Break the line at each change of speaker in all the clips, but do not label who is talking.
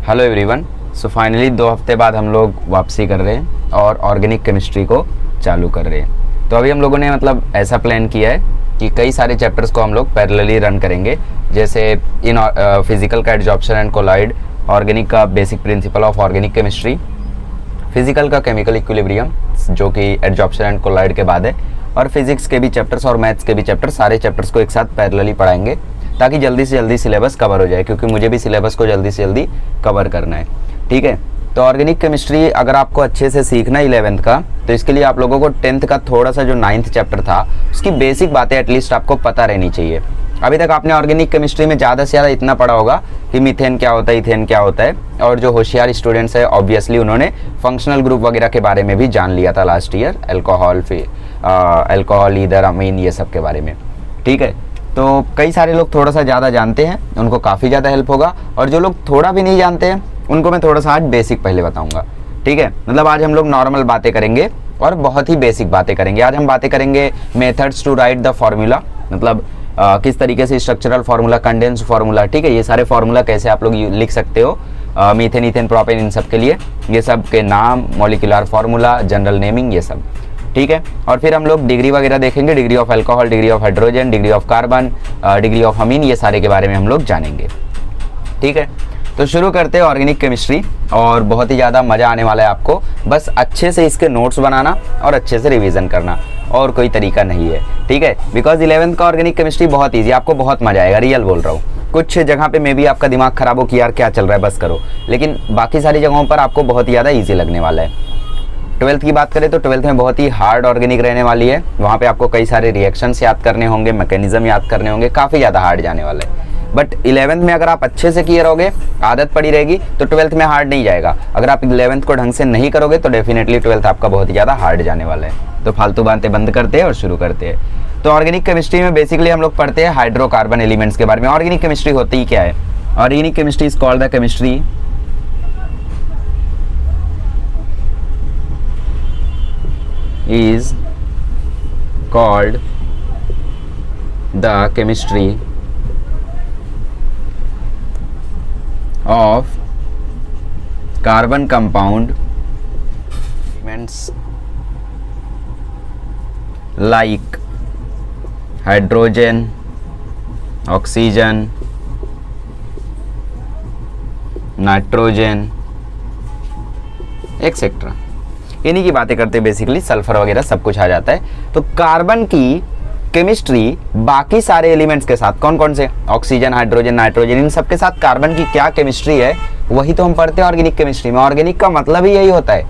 Hello everyone. So finally 2 हफ्ते बाद हम लोग वापसी कर रहे हैं और ऑर्गेनिक केमिस्ट्री को चालू कर रहे हैं। तो अभी हम लोगों ने ऐसा प्लान किया है कि कई सारे चैप्टर्स को हम लोग पैरेलली रन करेंगे, जैसे इन फिजिकल का एडजॉर्प्शन एंड कोलाइड, ऑर्गेनिक का basic principle of organic chemistry, physical का केमिकल इक्विलिब्रियम जो कि एडजॉर्प्शन एंड कोलाइड के बाद है, और फिजिक्स के भी चैप्टर्स और मैथ्स के भी चैप्टर, सारे चैप्टर्स को एक साथ पैरेलली पढ़ाएंगे ताकि जल्दी से जल्दी सिलेबस कवर हो जाए, क्योंकि मुझे भी सिलेबस को जल्दी से जल्दी कवर करना है। ठीक है, तो ऑर्गेनिक केमिस्ट्री अगर आपको अच्छे से सीखना है 11th का, तो इसके लिए आप लोगों को 10th का थोड़ा सा जो 9th चैप्टर था उसकी बेसिक बातें एटलीस्ट आपको पता रहनी चाहिए। अभी तक आपने ऑर्गेनिक केमिस्ट्री में ज़्यादा से ज़्यादा इतना पढ़ा होगा कि मीथेन क्या होता है, इथेन क्या होता है, और जो होशियार स्टूडेंट्स है ऑब्वियसली उन्होंने फंक्शनल ग्रुप वगैरह के बारे में भी जान लिया था लास्ट ईयर, अल्कोहल, ईथर, अमीन, ये सब के बारे में। ठीक है, तो कई सारे लोग थोड़ा सा ज़्यादा जानते हैं, उनको काफ़ी ज़्यादा हेल्प होगा, और जो लोग थोड़ा भी नहीं जानते हैं उनको मैं थोड़ा सा आज बेसिक पहले बताऊंगा। ठीक है, आज हम लोग नॉर्मल बातें करेंगे और बहुत ही बेसिक बातें करेंगे। आज हम बातें करेंगे methods to write the formula, किस तरीके से स्ट्रक्चरल फार्मूला, कंडेंस्ड फार्मूला, ठीक है, ये सारे फार्मूला कैसे आप लोग लिख सकते हो, मीथेन, इथेन, प्रोपेन, इन सब के लिए, ये सब के नाम, मॉलिक्यूलर फार्मूला, जनरल नेमिंग, ये सब। ठीक है, और फिर हम लोग डिग्री वगैरह देखेंगे, degree of alcohol, degree of hydrogen, degree of carbon, degree of amine, ये सारे के बारे में हम लोग जानेंगे। ठीक है, तो शुरू करते हैं ऑर्गेनिक केमिस्ट्री, और बहुत ही ज़्यादा मज़ा आने वाला है आपको। बस अच्छे से इसके नोट्स बनाना और अच्छे से रिवीजन करना, और कोई तरीका नहीं है। ठीक है, बिकॉज 11th का ऑर्गेनिक केमिस्ट्री बहुत ईजी, आपको बहुत मज़ा आएगा, रियल बोल रहा हूँ। कुछ जगह पे मे भी आपका दिमाग खराब हो कि यार क्या चल रहा है, बस करो, लेकिन बाकी सारी जगहों पर आपको बहुत ही ज़्यादा ईजी लगने वाला है। 12th की बात करें तो 12th में बहुत ही हार्ड ऑर्गेनिक रहने वाली है। वहाँ पे आपको कई सारे रिएक्शंस याद करने होंगे, मैकेनिज्म याद करने होंगे, काफ़ी ज़्यादा हार्ड जाने वाला है। बट 11th में अगर आप अच्छे से किए रहोगे, आदत पड़ी रहेगी, तो 12th में हार्ड नहीं जाएगा। अगर आप 11th को ढंग से नहीं करोगे तो डेफिनेटली 12th आपका बहुत ही ज़्यादा हार्ड जाने वाला है। तो फालतू बातें बंद करते हैं और शुरू करते हैं। तो ऑर्गेनिक केमिस्ट्री में बेसिकली हम लोग पढ़ते हैं हाइड्रोकार्बन एलिमेंट्स के बारे में। ऑर्गेनिक केमिस्ट्री होती ही क्या है? Organic chemistry is called the chemistry is called the chemistry of carbon compound elements like hydrogen, oxygen, nitrogen, etc. इन्हीं की बातें करते हैं बेसिकली, सल्फर वगैरह सब कुछ आ जाता है। तो कार्बन की केमिस्ट्री बाकी सारे एलिमेंट्स के साथ, कौन कौन से, ऑक्सीजन, हाइड्रोजन, नाइट्रोजन, इन सब के साथ कार्बन की क्या केमिस्ट्री है, वही तो हम पढ़ते हैं ऑर्गेनिक केमिस्ट्री में। ऑर्गेनिक का मतलब ही यही होता है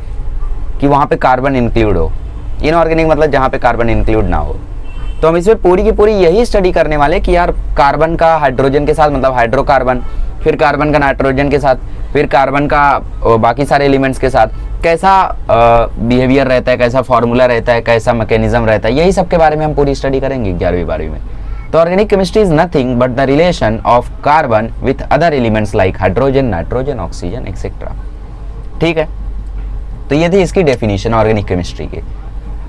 कि वहाँ पे कार्बन इंक्लूड हो। इनऑर्गेनिक मतलब जहाँ पे कार्बन इंक्लूड ना हो। तो हम इसमें पूरी की पूरी यही स्टडी करने वाले कि यार कार्बन का हाइड्रोजन के साथ मतलब हाइड्रोकार्बन, फिर कार्बन का नाइट्रोजन के साथ, फिर कार्बन का बाकी सारे एलिमेंट्स के साथ कैसा बिहेवियर रहता है, कैसा फॉर्मूला रहता है, कैसा मैकेनिज्म रहता है, यही सब के बारे में हम पूरी स्टडी करेंगे 11वीं 12वीं में। तो organic chemistry is nothing but the relation of carbon with other elements like hydrogen, nitrogen, oxygen, etcetera. ठीक है, तो ये थी इसकी डेफिनेशन ऑर्गेनिक केमिस्ट्री की।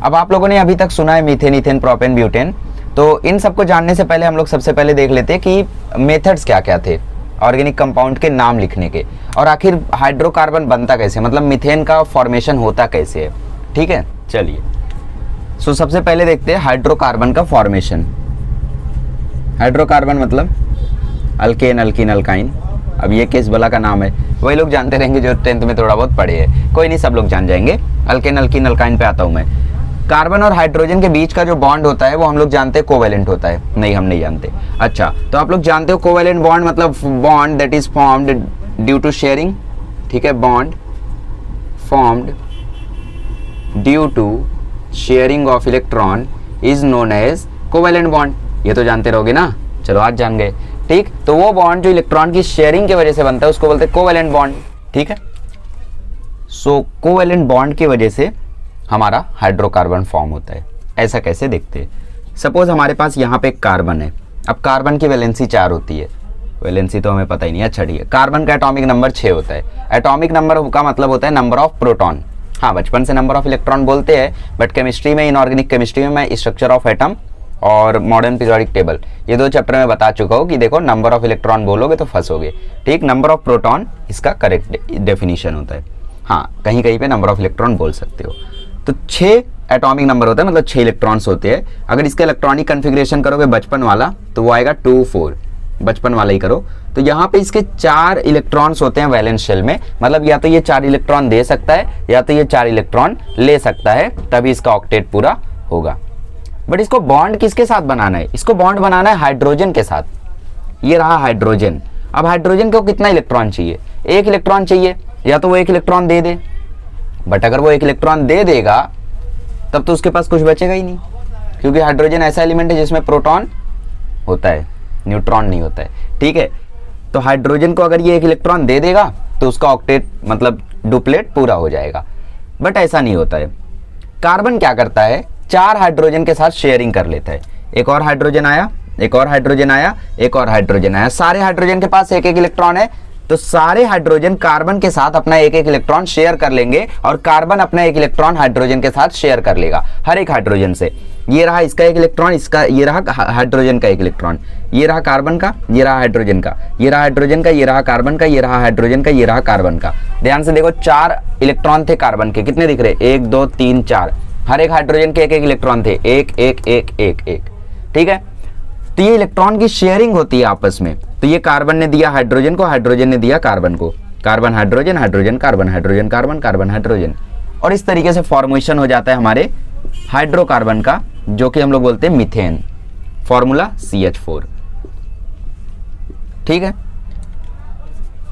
अब आप लोगों ने अभी तक सुना है मीथेन, इथेन, प्रोपेन, ब्यूटेन, तो इन सबको जानने से पहले हम लोग सबसे पहले देख लेते हैं कि मेथड्स क्या क्या थे ऑर्गेनिक कंपाउंड के नाम लिखने के, और आखिर हाइड्रोकार्बन बनता कैसे, मतलब मीथेन का फॉर्मेशन होता कैसे है। ठीक है, चलिए सो सबसे पहले देखते हैं हाइड्रोकार्बन का फॉर्मेशन। हाइड्रोकार्बन मतलब अल्केन, अल्कीन, अल्काइन। अब ये किस बला का नाम है वही लोग जानते रहेंगे जो 10th में थोड़ा बहुत पढ़े हैं, कोई नहीं, सब लोग जान जाएंगे। अल्केन, अल्कीन, अल्काइन पे आता हूँ मैं। कार्बन और हाइड्रोजन के बीच का जो बॉन्ड होता है वो हम लोग जानते हैं कोवेलेंट होता है। नहीं, हम नहीं जानते। अच्छा, तो आप लोग जानते हो कोवेलेंट बॉन्ड मतलब bond that is formed due to sharing. ठीक है, bond formed due to sharing of electron is known as covalent bond. ये तो जानते रहोगे ना, चलो आज जान गए। ठीक, तो वो बॉन्ड जो इलेक्ट्रॉन की शेयरिंग की वजह से बनता है उसको बोलते हैं कोवेलेंट बॉन्ड। ठीक है, सो कोवेलेंट बॉन्ड की वजह से हमारा हाइड्रोकार्बन फॉर्म होता है। ऐसा कैसे देखते हैं? सपोज हमारे पास यहाँ पे एक कार्बन है। अब कार्बन की वैलेंसी 4 होती है, वैलेंसी तो हमें पता ही नहीं। अच्छा ठीक है, कार्बन का एटॉमिक नंबर 6 होता है। एटॉमिक नंबर का मतलब होता है नंबर ऑफ प्रोटॉन। हाँ, बचपन से नंबर ऑफ इलेक्ट्रॉन बोलते हैं, बट केमिस्ट्री में, इनऑर्गेनिक केमिस्ट्री में मैं स्ट्रक्चर ऑफ एटम और मॉडर्न पीरियोडिक टेबल, ये 2 चैप्टर में बता चुका हूँ कि देखो नंबर ऑफ इलेक्ट्रॉन बोलोगे तो फंसोगे, ठीक। नंबर ऑफ प्रोटॉन इसका करेक्ट डेफिनेशन होता है। हाँ, कहीं कहीं पे नंबर ऑफ इलेक्ट्रॉन बोल सकते हो। तो 6 एटॉमिक नंबर होता है, मतलब 6 इलेक्ट्रॉन्स होते हैं। अगर इसका इलेक्ट्रॉनिक कन्फिग्रेशन करोगे बचपन वाला तो वो आएगा 2 4, बचपन वाला ही करो। तो यहाँ पे इसके 4 इलेक्ट्रॉन्स होते हैं वैलेंस शेल में, मतलब या तो ये 4 इलेक्ट्रॉन दे सकता है या तो ये 4 इलेक्ट्रॉन ले सकता है, तभी इसका ऑक्टेट पूरा होगा। बट इसको बॉन्ड किसके साथ बनाना है? इसको बॉन्ड बनाना है हाइड्रोजन के साथ। ये रहा हाइड्रोजन। अब हाइड्रोजन को कितना इलेक्ट्रॉन चाहिए? 1 इलेक्ट्रॉन चाहिए, या तो वो 1 इलेक्ट्रॉन दे दे, बट अगर वो 1 इलेक्ट्रॉन दे देगा तब तो उसके पास कुछ बचेगा ही नहीं, क्योंकि हाइड्रोजन ऐसा एलिमेंट है जिसमें प्रोटॉन होता है, न्यूट्रॉन नहीं होता है, ठीक है। तो हाइड्रोजन को अगर ये 1 इलेक्ट्रॉन दे देगा तो उसका ऑक्टेट मतलब डुप्लेट पूरा हो जाएगा, बट ऐसा नहीं होता है। कार्बन क्या करता है? 4 हाइड्रोजन के साथ शेयरिंग कर लेता है। एक और हाइड्रोजन आया, एक और हाइड्रोजन आया, एक और हाइड्रोजन आया, सारे हाइड्रोजन के पास 1 1 इलेक्ट्रॉन है। तो सारे हाइड्रोजन कार्बन के साथ अपना 1 1 इलेक्ट्रॉन शेयर कर लेंगे और कार्बन अपना 1 इलेक्ट्रॉन हाइड्रोजन के साथ शेयर कर लेगा हर एक हाइड्रोजन से। ये रहा इसका 1 इलेक्ट्रॉन, इसका ये रहा हाइड्रोजन का 1 इलेक्ट्रॉन, ये रहा कार्बन का, ये रहा हाइड्रोजन का, ये रहा हाइड्रोजन का, ये रहा कार्बन का, ये रहा हाइड्रोजन का, ये रहा कार्बन का। ध्यान से देखो 4 इलेक्ट्रॉन थे कार्बन के, कितने दिख रहे? 1 2 3 4, हर एक हाइड्रोजन के 1 1 इलेक्ट्रॉन थे, 1 1 1 1 1, ठीक है। तो ये इलेक्ट्रॉन की शेयरिंग होती है आपस में। तो ये कार्बन ने दिया हाइड्रोजन को, हाइड्रोजन ने दिया कार्बन को, carbon hydrogen, hydrogen carbon, hydrogen carbon, carbon hydrogen, और इस तरीके से फॉर्मेशन हो जाता है हमारे हाइड्रोकार्बन का, जो कि हम लोग बोलते हैं मीथेन, फॉर्मूला CH4, ठीक है।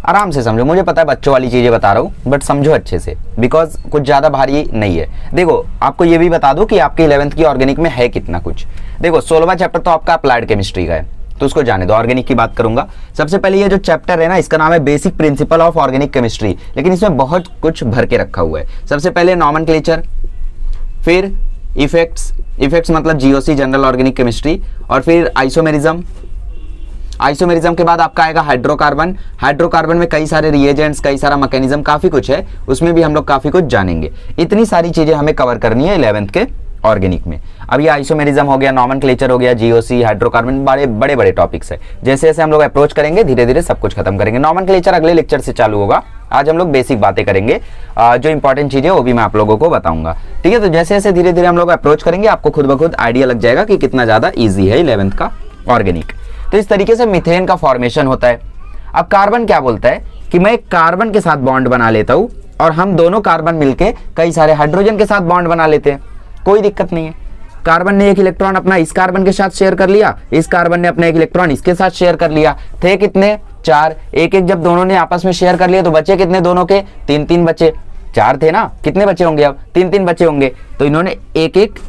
आराम से समझो, मुझे पता है बच्चों वाली चीजें बता रहा हूं, बट समझो अच्छे से, बिकॉज कुछ ज्यादा भारी नहीं है। देखो आपको ये भी बता दूं कि आपके 11th की ऑर्गेनिक में है कितना कुछ। देखो 16वां चैप्टर तो आपका अप्लाइड केमिस्ट्री का है, तो उसको जाने दो, ऑर्गेनिक की बात करूंगा। सबसे पहले ये जो चैप्टर है ना, इसका नाम है basic principle of organic chemistry, लेकिन इसमें बहुत कुछ भर के रखा हुआ है। सबसे पहले नॉमेनक्लेचर, फिर इफेक्ट्स, इफेक्ट्स मतलब GOC जनरल ऑर्गेनिक केमिस्ट्री, और फिर आइसोमेरिज्म। आइसोमेरिज्म के बाद आपका आएगा हाइड्रोकार्बन। हाइड्रोकार्बन में कई सारे रिएजेंट्स, कई सारा मैकेनिज्म, काफी कुछ है, उसमें भी हम लोग काफी कुछ जानेंगे। इतनी सारी चीजें हमें कवर करनी है 11th के ऑर्गेनिक में। अब ये आइसोमेरिज्म हो गया, नॉमेनक्लेचर हो गया, GOC, हाइड्रोकार्बन, बड़े बड़े टॉपिक्स है। जैसे जैसे हम लोग अप्रोच करेंगे धीरे धीरे सब कुछ खत्म करेंगे। नॉमेनक्लेचर अगले लेक्चर से चालू होगा, आज हम लोग बेसिक बातें करेंगे, जो इंपॉर्टेंट चीजें वो भी मैं आप लोगों को बताऊंगा, ठीक है। तो जैसे जैसे धीरे धीरे हम लोग अप्रोच करेंगे आपको खुद ब खुद आइडिया लग जाएगा कि कितना ज्यादा ईजी है 11th का ऑर्गेनिक। तो इस तरीके से मीथेन का फॉर्मेशन होता है। अब कार्बन क्या बोलता है कि मैं कार्बन के साथ बॉन्ड बना लेता हूं और हम दोनों कार्बन मिलके कई सारे हाइड्रोजन के साथ बॉन्ड बना लेते हैं, कोई दिक्कत नहीं है। कार्बन ने 1 इलेक्ट्रॉन अपना इस कार्बन के साथ शेयर कर लिया, इस कार्बन ने अपना 1 इलेक्ट्रॉन इसके साथ शेयर कर लिया, थे कितने? 4, 1 1 जब दोनों ने आपस में शेयर कर लिया तो बचे कितने दोनों के? 3 3 बचे। 4 थे ना, कितने बचे होंगे अब? 3 3 बचे होंगे। तो इन्होंने 1 1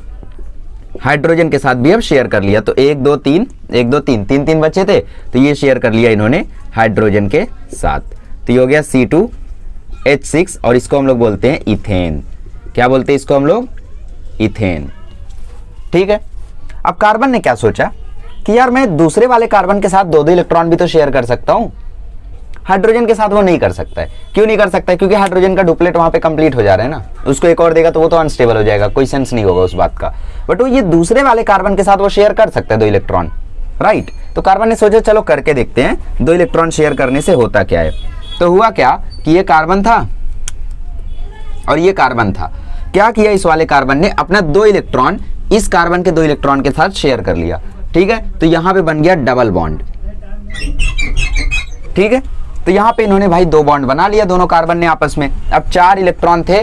हाइड्रोजन के साथ भी अब शेयर कर लिया, तो 1 2 3 1 2 3 3 3 बचे थे, तो ये शेयर कर लिया इन्होंने हाइड्रोजन के साथ। तो ये हो गया C2H6, और इसको हम लोग बोलते हैं इथेन। क्या बोलते हैं इसको हम लोग? इथेन, ठीक है। अब कार्बन ने क्या सोचा कि यार मैं दूसरे वाले कार्बन के साथ 2 इलेक्ट्रॉन भी तो शेयर कर सकता हूं, हाइड्रोजन के साथ वो नहीं कर सकता है। क्यों नहीं कर सकता है? क्योंकि हाइड्रोजन का डुप्लेट वहां पे कंप्लीट हो जा रहा है ना, उसको एक और देगा तो वो तो अनस्टेबल हो जाएगा, कोई सेंस नहीं होगा उस बात का। बट वो ये दूसरे वाले कार्बन के साथ वो शेयर कर सकता है 2 इलेक्ट्रॉन, राइट। तो कार्बन ने सोचा चलो करके देखते हैं 2 इलेक्ट्रॉन शेयर करने से होता क्या है। तो हुआ क्या कि ये कार्बन था और ये कार्बन था, क्या किया इस वाले कार्बन ने? अपना 2 इलेक्ट्रॉन इस कार्बन के 2 इलेक्ट्रॉन के साथ शेयर कर लिया, ठीक है। तो यहां पे बन गया डबल बॉन्ड, ठीक है। तो यहां पे इन्होंने भाई 2 बॉन्ड बना लिया दोनों कार्बन ने आपस में। अब 4 इलेक्ट्रॉन थे,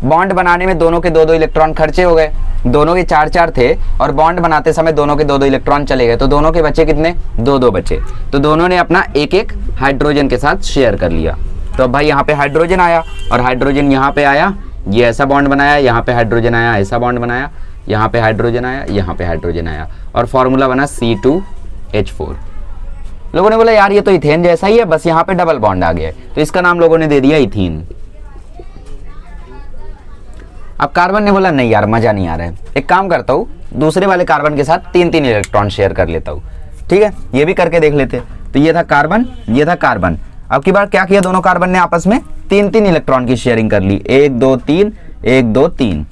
बॉन्ड बनाने में दोनों के 2 इलेक्ट्रॉन खर्चे हो गए, दोनों के 4 थे, और बॉन्ड बनाते समय दोनों के 2 इलेक्ट्रॉन चले गए, तो दोनों के बचे कितने? 2 बचे। तो दोनों ने अपना 1 1 हाइड्रोजन के साथ शेयर कर लिया। तो अब भाई यहाँ पे हाइड्रोजन आया और हाइड्रोजन यहाँ पे आया, ये ऐसा बॉन्ड बनाया, यहाँ पे हाइड्रोजन आया, ऐसा बॉन्ड बनाया, यहाँ पे हाइड्रोजन आया, यहाँ पे हाइड्रोजन आया, और फॉर्मूला बना C2H4। लोगों ने बोला यार ये तो इथेन जैसा ही है, बस यहाँ पे डबल बॉन्ड आ गया है, तो इसका नाम लोगों ने दे दिया इथीन। अब कार्बन ने बोला नहीं यार मजा नहीं आ रहा है, एक काम करता हूँ दूसरे वाले कार्बन के साथ 3 3 इलेक्ट्रॉन शेयर कर लेता हूँ, ठीक है। ये भी करके देख लेते। तो ये था कार्बन, ये था कार्बन। अब की बार क्या किया दोनों कार्बन ने आपस में? 3 3 इलेक्ट्रॉन की शेयरिंग कर ली, 1 2 3 1 2 3।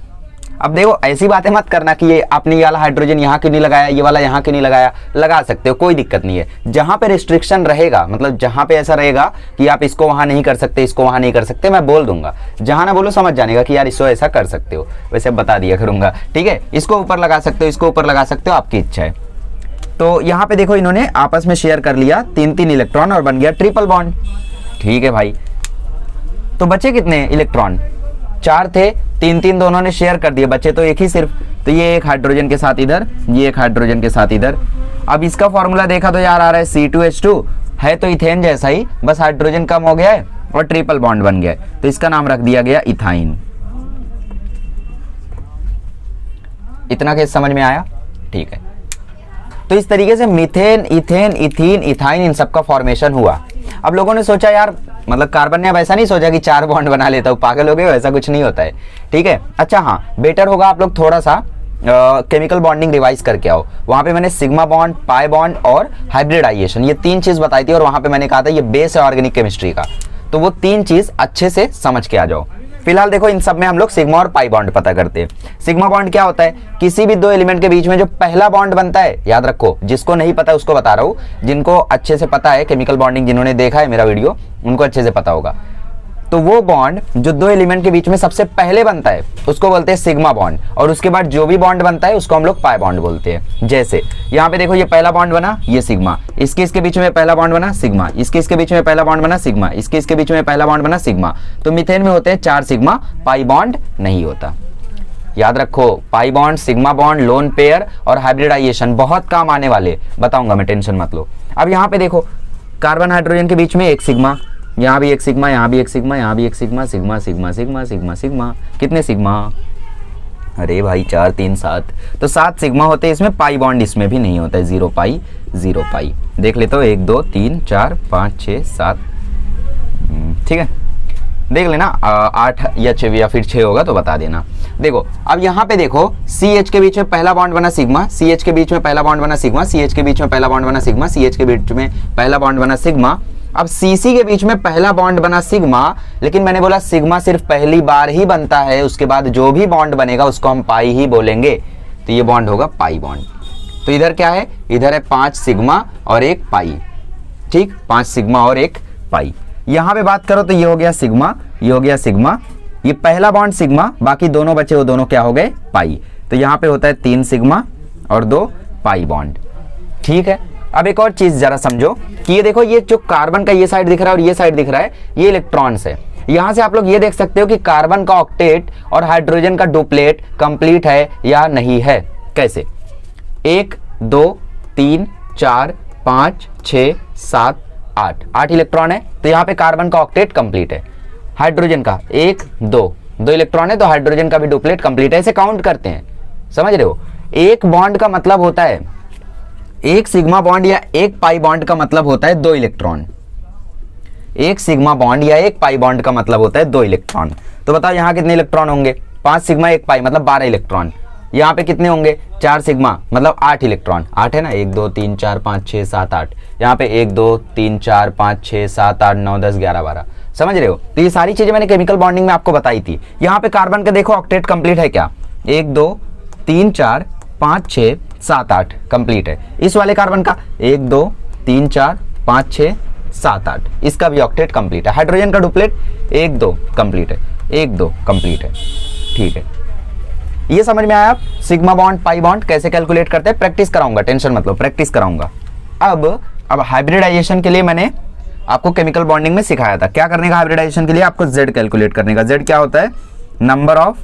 अब देखो ऐसी बातें मत करना कि ये आपने ये वाला हाइड्रोजन यहाँ क्यों नहीं लगाया, ये वाला यहाँ क्यों नहीं लगाया, लगा सकते हो, कोई दिक्कत नहीं है। जहां पे रिस्ट्रिक्शन रहेगा, मतलब जहां पे ऐसा रहेगा कि आप इसको वहां नहीं कर सकते, इसको वहां नहीं कर सकते, मैं बोल दूंगा। जहां ना बोलो समझ जानेगा कि यार इसको ऐसा कर सकते हो, वैसे बता दिया करूंगा, ठीक है। इसको ऊपर लगा सकते हो, इसको ऊपर लगा सकते हो, आपकी इच्छा है। तो यहाँ पे देखो इन्होंने आपस में शेयर कर लिया 3-3 इलेक्ट्रॉन और बन गया ट्रिपल बॉन्ड, ठीक है भाई। तो बचे कितने इलेक्ट्रॉन, 4 थे, 3-3 दोनों ने शेयर कर दिए, बचे तो एक ही सिर्फ। तो ये एक हाइड्रोजन के साथ इधर, ये एक हाइड्रोजन के साथ इधर। अब इसका फॉर्मूला देखा तो यार आ रहा है C2H2, है तो इथेन जैसा ही, बस हाइड्रोजन कम हो गया है और ट्रिपल बॉन्ड बन गया है, तो इसका नाम रख दिया गया इथाइन। इतना केस समझ में आया, ठीक है। तो इस तरीके से मीथेन, इथेन, इथीन, इथाइन, इन सब का फॉर्मेशन हुआ। अब लोगों ने सोचा यार, मतलब कार्बन ने अब ऐसा नहीं सोचा कि 4 बॉन्ड बना लेता हूं, पागल हो गए, ऐसा कुछ नहीं होता है, ठीक है। अच्छा हाँ, बेटर होगा आप लोग थोड़ा सा केमिकल बॉन्डिंग रिवाइज करके आओ। वहां पे मैंने सिग्मा बॉन्ड, पाई बॉन्ड और हाइब्रिडाइजेशन, ये 3 चीज बताई थी, और वहां पे मैंने कहा था ये बेस है ऑर्गेनिक केमिस्ट्री का, तो वो 3 चीज अच्छे से समझ के आ जाओ। फिलहाल देखो इन सब में हम लोग सिग्मा और पाई बॉन्ड पता करते हैं। सिग्मा बॉन्ड क्या होता है, किसी भी 2 एलिमेंट के बीच में जो पहला बॉन्ड बनता है, याद रखो, जिसको नहीं पता उसको बता रहा हूं, जिनको अच्छे से पता है केमिकल बॉन्डिंग, जिन्होंने देखा है मेरा वीडियो, उनको अच्छे से पता होगा। तो वो बॉन्ड जो 2 एलिमेंट के बीच में सबसे पहले बनता है उसको बोलते हैं सिग्मा बॉन्ड, और उसके बाद जो भी बॉन्ड बनता है उसको हम लोग पाई बॉन्ड बोलते हैं। जैसे यहाँ पे देखो ये पहला बॉन्ड बना, ये सिग्मा, इसके बीच में पहला बॉन्ड बना सिग्मा, इसके बीच में पहला बॉन्ड बना सिग्मा, इसके बीच में पहला बॉन्ड बना सिग्मा। तो मीथेन में होते हैं 4 सिग्मा, पाई बॉन्ड नहीं होता। याद रखो, pi bond, sigma bond, lone pair और हाइब्रिडाइजेशन बहुत काम आने वाले, बताऊंगा मैं, टेंशन मत लो। अब यहाँ पे देखो कार्बन हाइड्रोजन के बीच में एक सिग्मा, यहाँ भी एक सिग्मा, यहाँ भी एक सिग्मा, यहाँ भी एक sigma, sigma sigma sigma sigma sigma, कितने सिग्मा, अरे भाई 4 3 7, तो 7 सिग्मा होते हैं इसमें। पाई बॉन्ड इसमें भी नहीं होता है, 0 पाई 0 पाई। देख लेते हो 1 2 3 4 5 6 7, ठीक है, देख लेना 8 या 6 या फिर 6 होगा तो बता देना। देखो अब यहाँ पे देखो, CH के बीच में पहला बॉन्ड बना सिग्मा, CH के बीच में पहला बॉन्ड बना सिग्मा, CH के बीच में पहला बॉन्ड बना सिग्मा, CH के बीच में पहला बॉन्ड बना सिग्मा। अब CC के बीच में पहला बॉन्ड बना सिग्मा, लेकिन मैंने बोला सिग्मा सिर्फ पहली बार ही बनता है, उसके बाद जो भी बॉन्ड बनेगा उसको हम पाई ही बोलेंगे, तो ये बॉन्ड होगा पाई बॉन्ड। तो इधर क्या है, इधर है 5 सिग्मा और 1 पाई, ठीक, 5 सिग्मा और 1 पाई। यहां पे बात करो तो ये हो गया सिग्मा, ये हो गया सिग्मा, ये पहला बॉन्ड सिग्मा, बाकी दोनों बचे वो दोनों क्या हो गए, पाई। तो यहां पे होता है 3 सिग्मा और 2 पाई बॉन्ड, ठीक है। अब एक और चीज जरा समझो कि ये देखो, ये जो कार्बन का ये साइड दिख रहा है और ये साइड दिख रहा है, ये इलेक्ट्रॉन्स है। यहां से आप लोग ये देख सकते हो कि कार्बन का ऑक्टेट और हाइड्रोजन का डुप्लेट कंप्लीट है या नहीं है। कैसे, 1 2 3 4 5 6 7 8 इलेक्ट्रॉन है, तो यहाँ पे कार्बन का ऑक्टेट कंप्लीट है। हाइड्रोजन का 1 2 इलेक्ट्रॉन है, तो हाइड्रोजन का भी डुप्लेट कंप्लीट है। इसे काउंट करते हैं, समझ रहे हो। एक बॉन्ड का मतलब होता है, एक सिग्मा बॉन्ड या एक पाई बॉन्ड का मतलब होता है 2 इलेक्ट्रॉन। एक सिग्मा बॉन्ड या एक पाई बॉन्ड का मतलब होता है 2 इलेक्ट्रॉन। तो बताओ यहाँ कितने इलेक्ट्रॉन होंगे, 5 सिग्मा 1 पाई मतलब 12 इलेक्ट्रॉन। यहाँ पे कितने होंगे, 4 सिग्मा मतलब 8 इलेक्ट्रॉन, 8 है ना, 1 2 3 4 5 6 7 8। यहाँ पे 1 2 3 4 5 6 7 8 9 10 11 12, समझ रहे हो। तो ये सारी चीजें मैंने केमिकल बॉन्डिंग में आपको बताई थी। यहाँ पे कार्बन का देखो ऑक्टेट कंप्लीट है क्या, 1 2 3 4 5 6 7 8 कंप्लीट है। इस वाले कार्बन का 1 2 3 4 5 6 7 8, इसका भी ऑक्टेट कंप्लीट है। हाइड्रोजन का डुप्लेट 1 2 कंप्लीट है, 1 2 कंप्लीट है, ठीक है। ये समझ में आया आप सिग्मा बॉन्ड पाई बॉन्ड कैसे कैलकुलेट करते हैं। प्रैक्टिस कराऊंगा, टेंशन मत लो, प्रैक्टिस कराऊंगा। अब हाइब्रिडाइजेशन के लिए मैंने आपको केमिकल बॉन्डिंग में सिखाया था क्या करने का। हाइब्रिडाइजेशन के लिए आपको Z कैलकुलेट करने का। Z क्या होता है, number of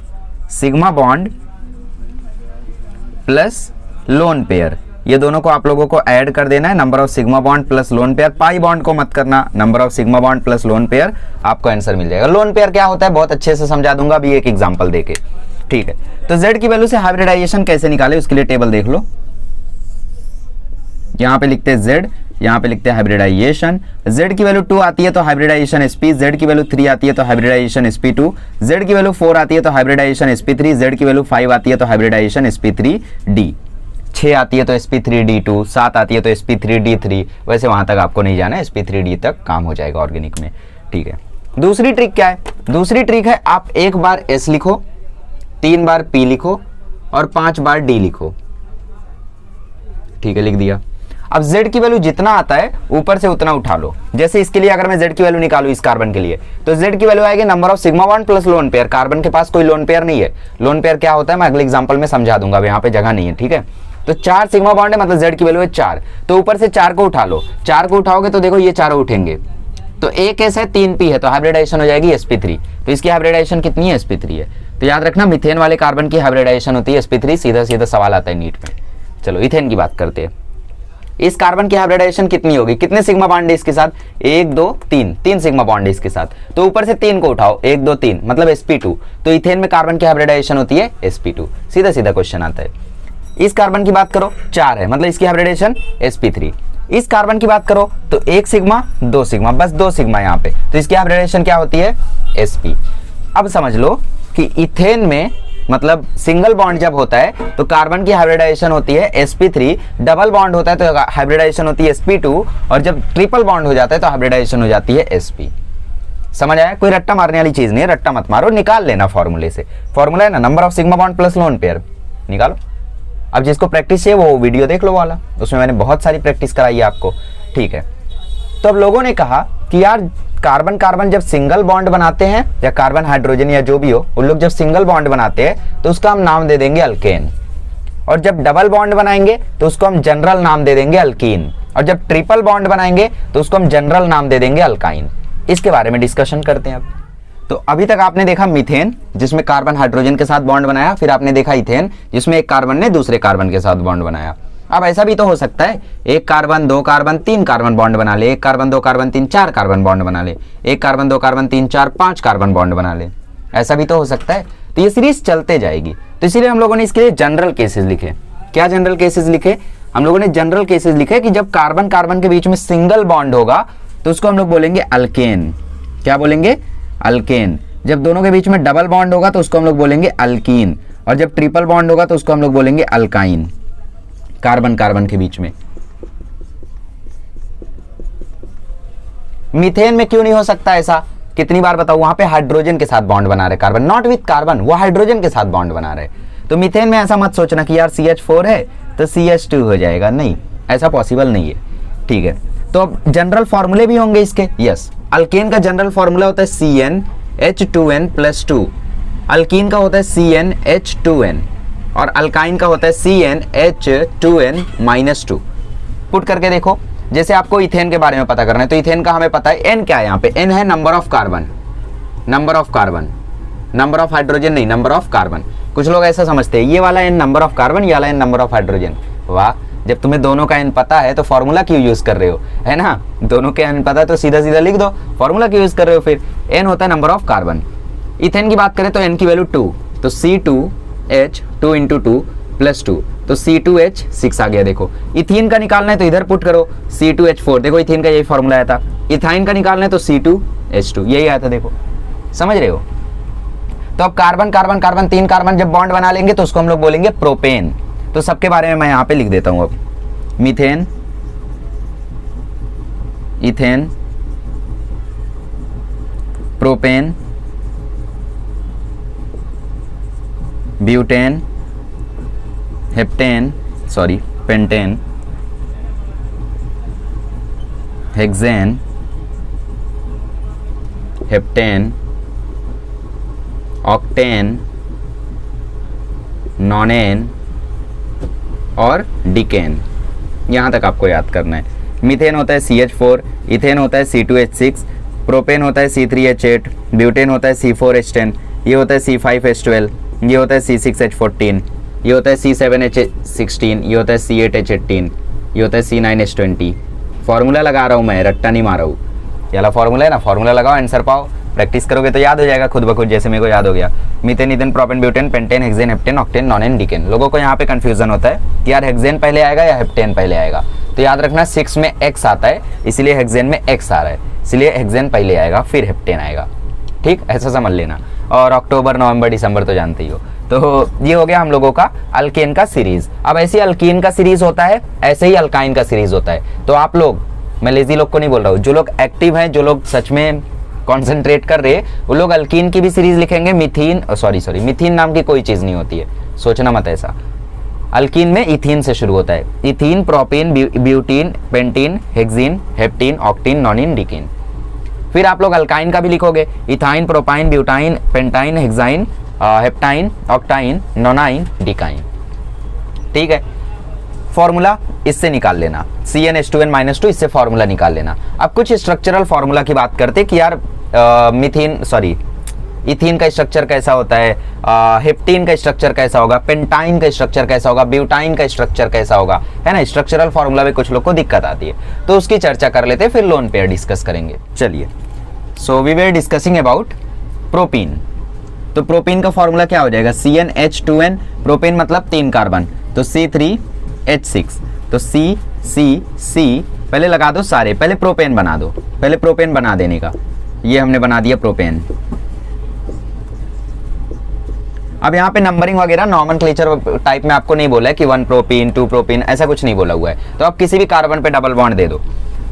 sigma bond plus lone pair, ये दोनों को आप लोगों को ऐड कर देना है। Number of sigma bond plus lone pair, pi bond को मत करना, number of sigma bond plus lone pair, आपको आंसर मिल जाएगा। लोन पेयर क्या होता है बहुत अच्छे से समझा दूंगा अभी एक एग्जांपल देके, ठीक है। तो Z की वैल्यू से हाइब्रिडाइजेशन कैसे निकाले उसके लिए टेबल देख लो। यहां पे लिखते हैं Z, यहां पे लिखते हैं हाइब्रिडाइजेशन। Z की वैल्यू 2 आती है तो हाइब्रिडाइजेशन sp, Z की वैल्यू 3 आती है तो हाइब्रिडाइजेशन sp2, Z की वैल्यू 4 आती है तो हाइब्रिडाइजेशन sp3, Z की वैल्यू 5 आती है तो हाइब्रिडाइजेशन sp3d, 6 आती है तो sp3d2, 7 आती है तो sp3d3। वैसे वहां तक आपको नहीं जाना है, sp3d तक काम हो जाएगा ऑर्गेनिक में, ठीक है। दूसरी ट्रिक क्या है, दूसरी ट्रिक है आप एक बार S लिखो, 3 बार P लिखो और 5 बार D लिखो। ठीक है, लिख दिया। अब Z की वैल्यू जितना आता है ऊपर से उतना उठा लो। जैसे इसके लिए अगर मैं Z की वैल्यू निकालूं इस कार्बन के लिए, तो Z की वैल्यू आएगी number of sigma bond plus lone pair. Carbon के पास कोई लोन पेयर नहीं है। लोन पेयर क्या होता है मैं अगले एग्जांपल में समझा दूंगा, अब यहाँ पे जगह नहीं है। ठीक है, तो 4 सिग्मा बॉन्ड है, मतलब Z की वैल्यू है 4। तो ऊपर से 4 को उठा लो। 4 को उठाओगे तो देखो ये चारों उठेंगे। तो एक S है 3 P है, तो हाइब्रिडाइजेशन हो जाएगी sp3। तो इसकी हाइब्रिडाइजेशन कितनी है? sp3 है। तो याद रखना मीथेन वाले कार्बन की हाइब्रिडाइजेशन होती है sp3। सीधा सीधा सवाल आता है नीट में। चलो इथेन की बात करते हैं। इस कार्बन की हाइब्रिडाइजेशन कितनी होगी? कितने सिग्मा बॉन्ड है इसके साथ? 1 2 3, 3 सिग्मा बॉन्ड है इसके साथ। तो ऊपर से 3 को उठाओ, 1 2 3 मतलब sp2। तो इथेन में कार्बन की हाइब्रिडाइजेशन होती है sp2। सीधा सीधा क्वेश्चन आता है। इस कार्बन की बात करो 4 है, मतलब इसकी हाइब्रिडाइजेशन sp3। इस कार्बन की बात करो तो 1 सिग्मा 2 सिग्मा, बस 2 सिग्मा यहाँ पे, तो इसकी हाइब्रिडाइजेशन क्या होती है? sp। अब समझ लो कि इथेन में मतलब सिंगल बॉन्ड जब होता है तो कार्बन की हाइब्रिडाइजेशन होती है sp3, डबल बॉन्ड होता है तो हाइब्रिडाइजेशन होती है sp2, और जब ट्रिपल बॉन्ड हो जाता है तो हाइब्रिडाइजेशन हो जाती है sp। समझ आया? कोई रट्टा मारने वाली चीज नहीं है, रट्टा मत मारो, निकाल लेना फॉर्मूले से। फॉर्मूला है ना number of sigma bond plus lone pair, निकालो। अब जिसको प्रैक्टिस चाहिए वो वीडियो देख लो वाला, उसमें मैंने बहुत सारी प्रैक्टिस कराई है आपको। ठीक है, तो अब लोगों ने कहा कि यार कार्बन कार्बन जब सिंगल बॉन्ड बनाते हैं, या कार्बन हाइड्रोजन या जो भी हो, उन लोग जब सिंगल बॉन्ड बनाते हैं तो उसका हम नाम दे देंगे अल्केन, और जब डबल बॉन्ड बनाएंगे तो उसको हम जनरल नाम दे देंगे अल्कीन, और जब ट्रिपल बॉन्ड बनाएंगे तो उसको हम जनरल नाम दे देंगे अल्काइन। इसके बारे में डिस्कशन करते हैं अब। तो अभी तक आपने देखा मीथेन जिसमें कार्बन हाइड्रोजन के साथ बॉन्ड बनाया, फिर आपने देखा इथेन जिसमें एक कार्बन ने दूसरे कार्बन के साथ बॉन्ड बनाया। अब ऐसा भी तो हो सकता है एक कार्बन 2 कार्बन 3 कार्बन बॉन्ड बना ले, एक कार्बन 2 कार्बन 3 4 कार्बन बॉन्ड बना ले, एक कार्बन 2 कार्बन 3 4 5 कार्बन बॉन्ड बना ले। ऐसा भी तो हो सकता है। तो ये सीरीज चलते जाएगी। तो इसीलिए हम लोगों ने इसके लिए जनरल केसेस लिखे। क्या जनरल केसेस लिखे? हम लोगों ने जनरल केसेस लिखे कि जब कार्बन कार्बन के बीच में सिंगल बॉन्ड होगा तो उसको हम लोग बोलेंगे अल्केन। क्या बोलेंगे? अल्केन। जब दोनों के बीच में डबल बॉन्ड होगा तो उसको हम लोग बोलेंगे अल्कीन, और जब ट्रिपल बॉन्ड होगा तो उसको हम लोग बोलेंगे अल्काइन। कार्बन कार्बन के बीच में। मीथेन में क्यों नहीं हो सकता ऐसा? कितनी बार बताऊं, वहां पे हाइड्रोजन के साथ बॉन्ड बना रहे कार्बन, नॉट विथ कार्बन, वो हाइड्रोजन के साथ बॉन्ड बना रहे। तो मीथेन में ऐसा मत सोचना कि यार CH4 है तो CH2 हो जाएगा, नहीं, ऐसा पॉसिबल नहीं है। ठीक है, तो अब जनरल फॉर्मूले भी होंगे इसके। यस, अल्केन का जनरल फॉर्मूला होता है CnH2n+2, अल्कीन का होता है CnH2n, और अल्काइन का होता है CnH2n-2। पुट करके देखो। जैसे आपको इथेन के बारे में पता करना है तो इथेन का हमें पता है n क्या है, यहाँ पे n है number of carbon, number of carbon, number of hydrogen नहीं, नंबर ऑफ कार्बन। कुछ लोग ऐसा समझते हैं ये वाला n नंबर ऑफ कार्बन, ये वाला n नंबर ऑफ हाइड्रोजन। वाह, जब तुम्हें दोनों का n पता है तो फॉर्मूला क्यों यूज कर रहे हो, है ना? दोनों के n पता है तो सीधा सीधा लिख दो, फॉर्मूला क्यों यूज कर रहे हो फिर? n होता है नंबर ऑफ कार्बन। इथेन की बात करें तो n की वैल्यू 2, तो C2H 2 × 2 + 2, तो C2H6 आ गया। देखो इथीन का निकालना है तो इधर पुट करो C2H4, देखो इथीन का यही फॉर्मूला आया था। इथाइन का निकालना है तो C2H2, यही आया था। देखो समझ रहे हो? तो अब कार्बन कार्बन कार्बन 3 कार्बन जब बॉन्ड बना लेंगे तो उसको हम लोग बोलेंगे प्रोपेन। तो सबके बारे में मैं यहाँ पे लिख देता हूँ। अब methane, ethane, propane, butane, heptane, sorry pentane, hexane, heptane, octane, nonane और डिकेन। यहाँ तक आपको याद करना है। मीथेन होता है CH4, इथेन होता है C2H6, प्रोपेन होता है C3H8, ब्यूटेन होता है C4H10, ये होता है C5H12, ये होता है C6H14, ये होता है C7H16, ये होता है C8H18, ये होता है C9H20। फॉर्मूला लगा रहा हूँ मैं, रट्टा नहीं मारा हूँ। ये वाला फॉर्मूला है ना, फॉर्मूला लगाओ, आंसर पाओ। प्रैक्टिस करोगे तो याद हो जाएगा खुद ब खुद, जैसे मेरे को याद हो गया। Methane, ethane, propane, butane, pentane, hexane, heptane, octane, nonane, decane. लोगों को यहाँ पे कंफ्यूजन होता है कि यार हेक्सेन पहले आएगा या हेप्टेन पहले आएगा। तो याद रखना 6 में X आता है, इसलिए हेक्सेन में X आ रहा है, इसलिए हेक्सेन पहले आएगा फिर हेप्टेन आएगा। ठीक, ऐसा समझ लेना। और अक्टूबर, नवंबर, दिसंबर तो जानते ही हो। तो ये हो गया हम लोगों का अल्केन का सीरीज। अब ऐसे अल्कीन का सीरीज होता है, ऐसे ही अल्काइन का सीरीज होता है। तो आप लोग, मैं लेजी लोग को नहीं बोल रहा हूँ, जो लोग एक्टिव हैं, जो लोग सच में कॉन्सेंट्रेट कर रहे, वो लोग अल्कीन की भी सीरीज लिखेंगे। मिथीन नाम की कोई चीज नहीं होती है, सोचना मत ऐसा। अल्कीन में इथीन से शुरू होता है, ethene, propane, butene, pentene, hexene, heptene, octene, nonene, decene. फिर आप लोग अल्काइन का भी लिखोगे, ethyne, propyne, butyne, pentyne, hexyne, heptyne, octyne, nonyne, decyne. ठीक है, फॉर्मूला इससे निकाल लेना, CnH2n-2, इससे फॉर्मूला निकाल लेना। अब कुछ स्ट्रक्चरल फॉर्मूला की बात करते कि यार इथीन का स्ट्रक्चर कैसा होता है, हेप्टीन का स्ट्रक्चर कैसा होगा, पेंटाइन का स्ट्रक्चर कैसा होगा, ब्यूटाइन का स्ट्रक्चर कैसा होगा, है ना। स्ट्रक्चरल फॉर्मूला में कुछ लोग को दिक्कत आती है, तो उसकी चर्चा कर लेते हैं, फिर लोन पेयर डिस्कस करेंगे। चलिए, so we were discussing about propene. तो प्रोपीन का फॉर्मूला क्या हो जाएगा, CnH2n, प्रोपीन मतलब 3 कार्बन, तो C3H6, तो C पहले लगा दो सारे, पहले प्रोपेन बना दो, पहले प्रोपेन बना देने का, ये हमने बना दिया प्रोपेन। अब यहाँ पे नंबरिंग वगैरह नॉमेनक्लेचर टाइप में आपको नहीं बोला है कि 1 प्रोपीन 2 प्रोपीन, ऐसा कुछ नहीं बोला हुआ है। तो आप किसी भी कार्बन पे डबल बॉन्ड दे दो,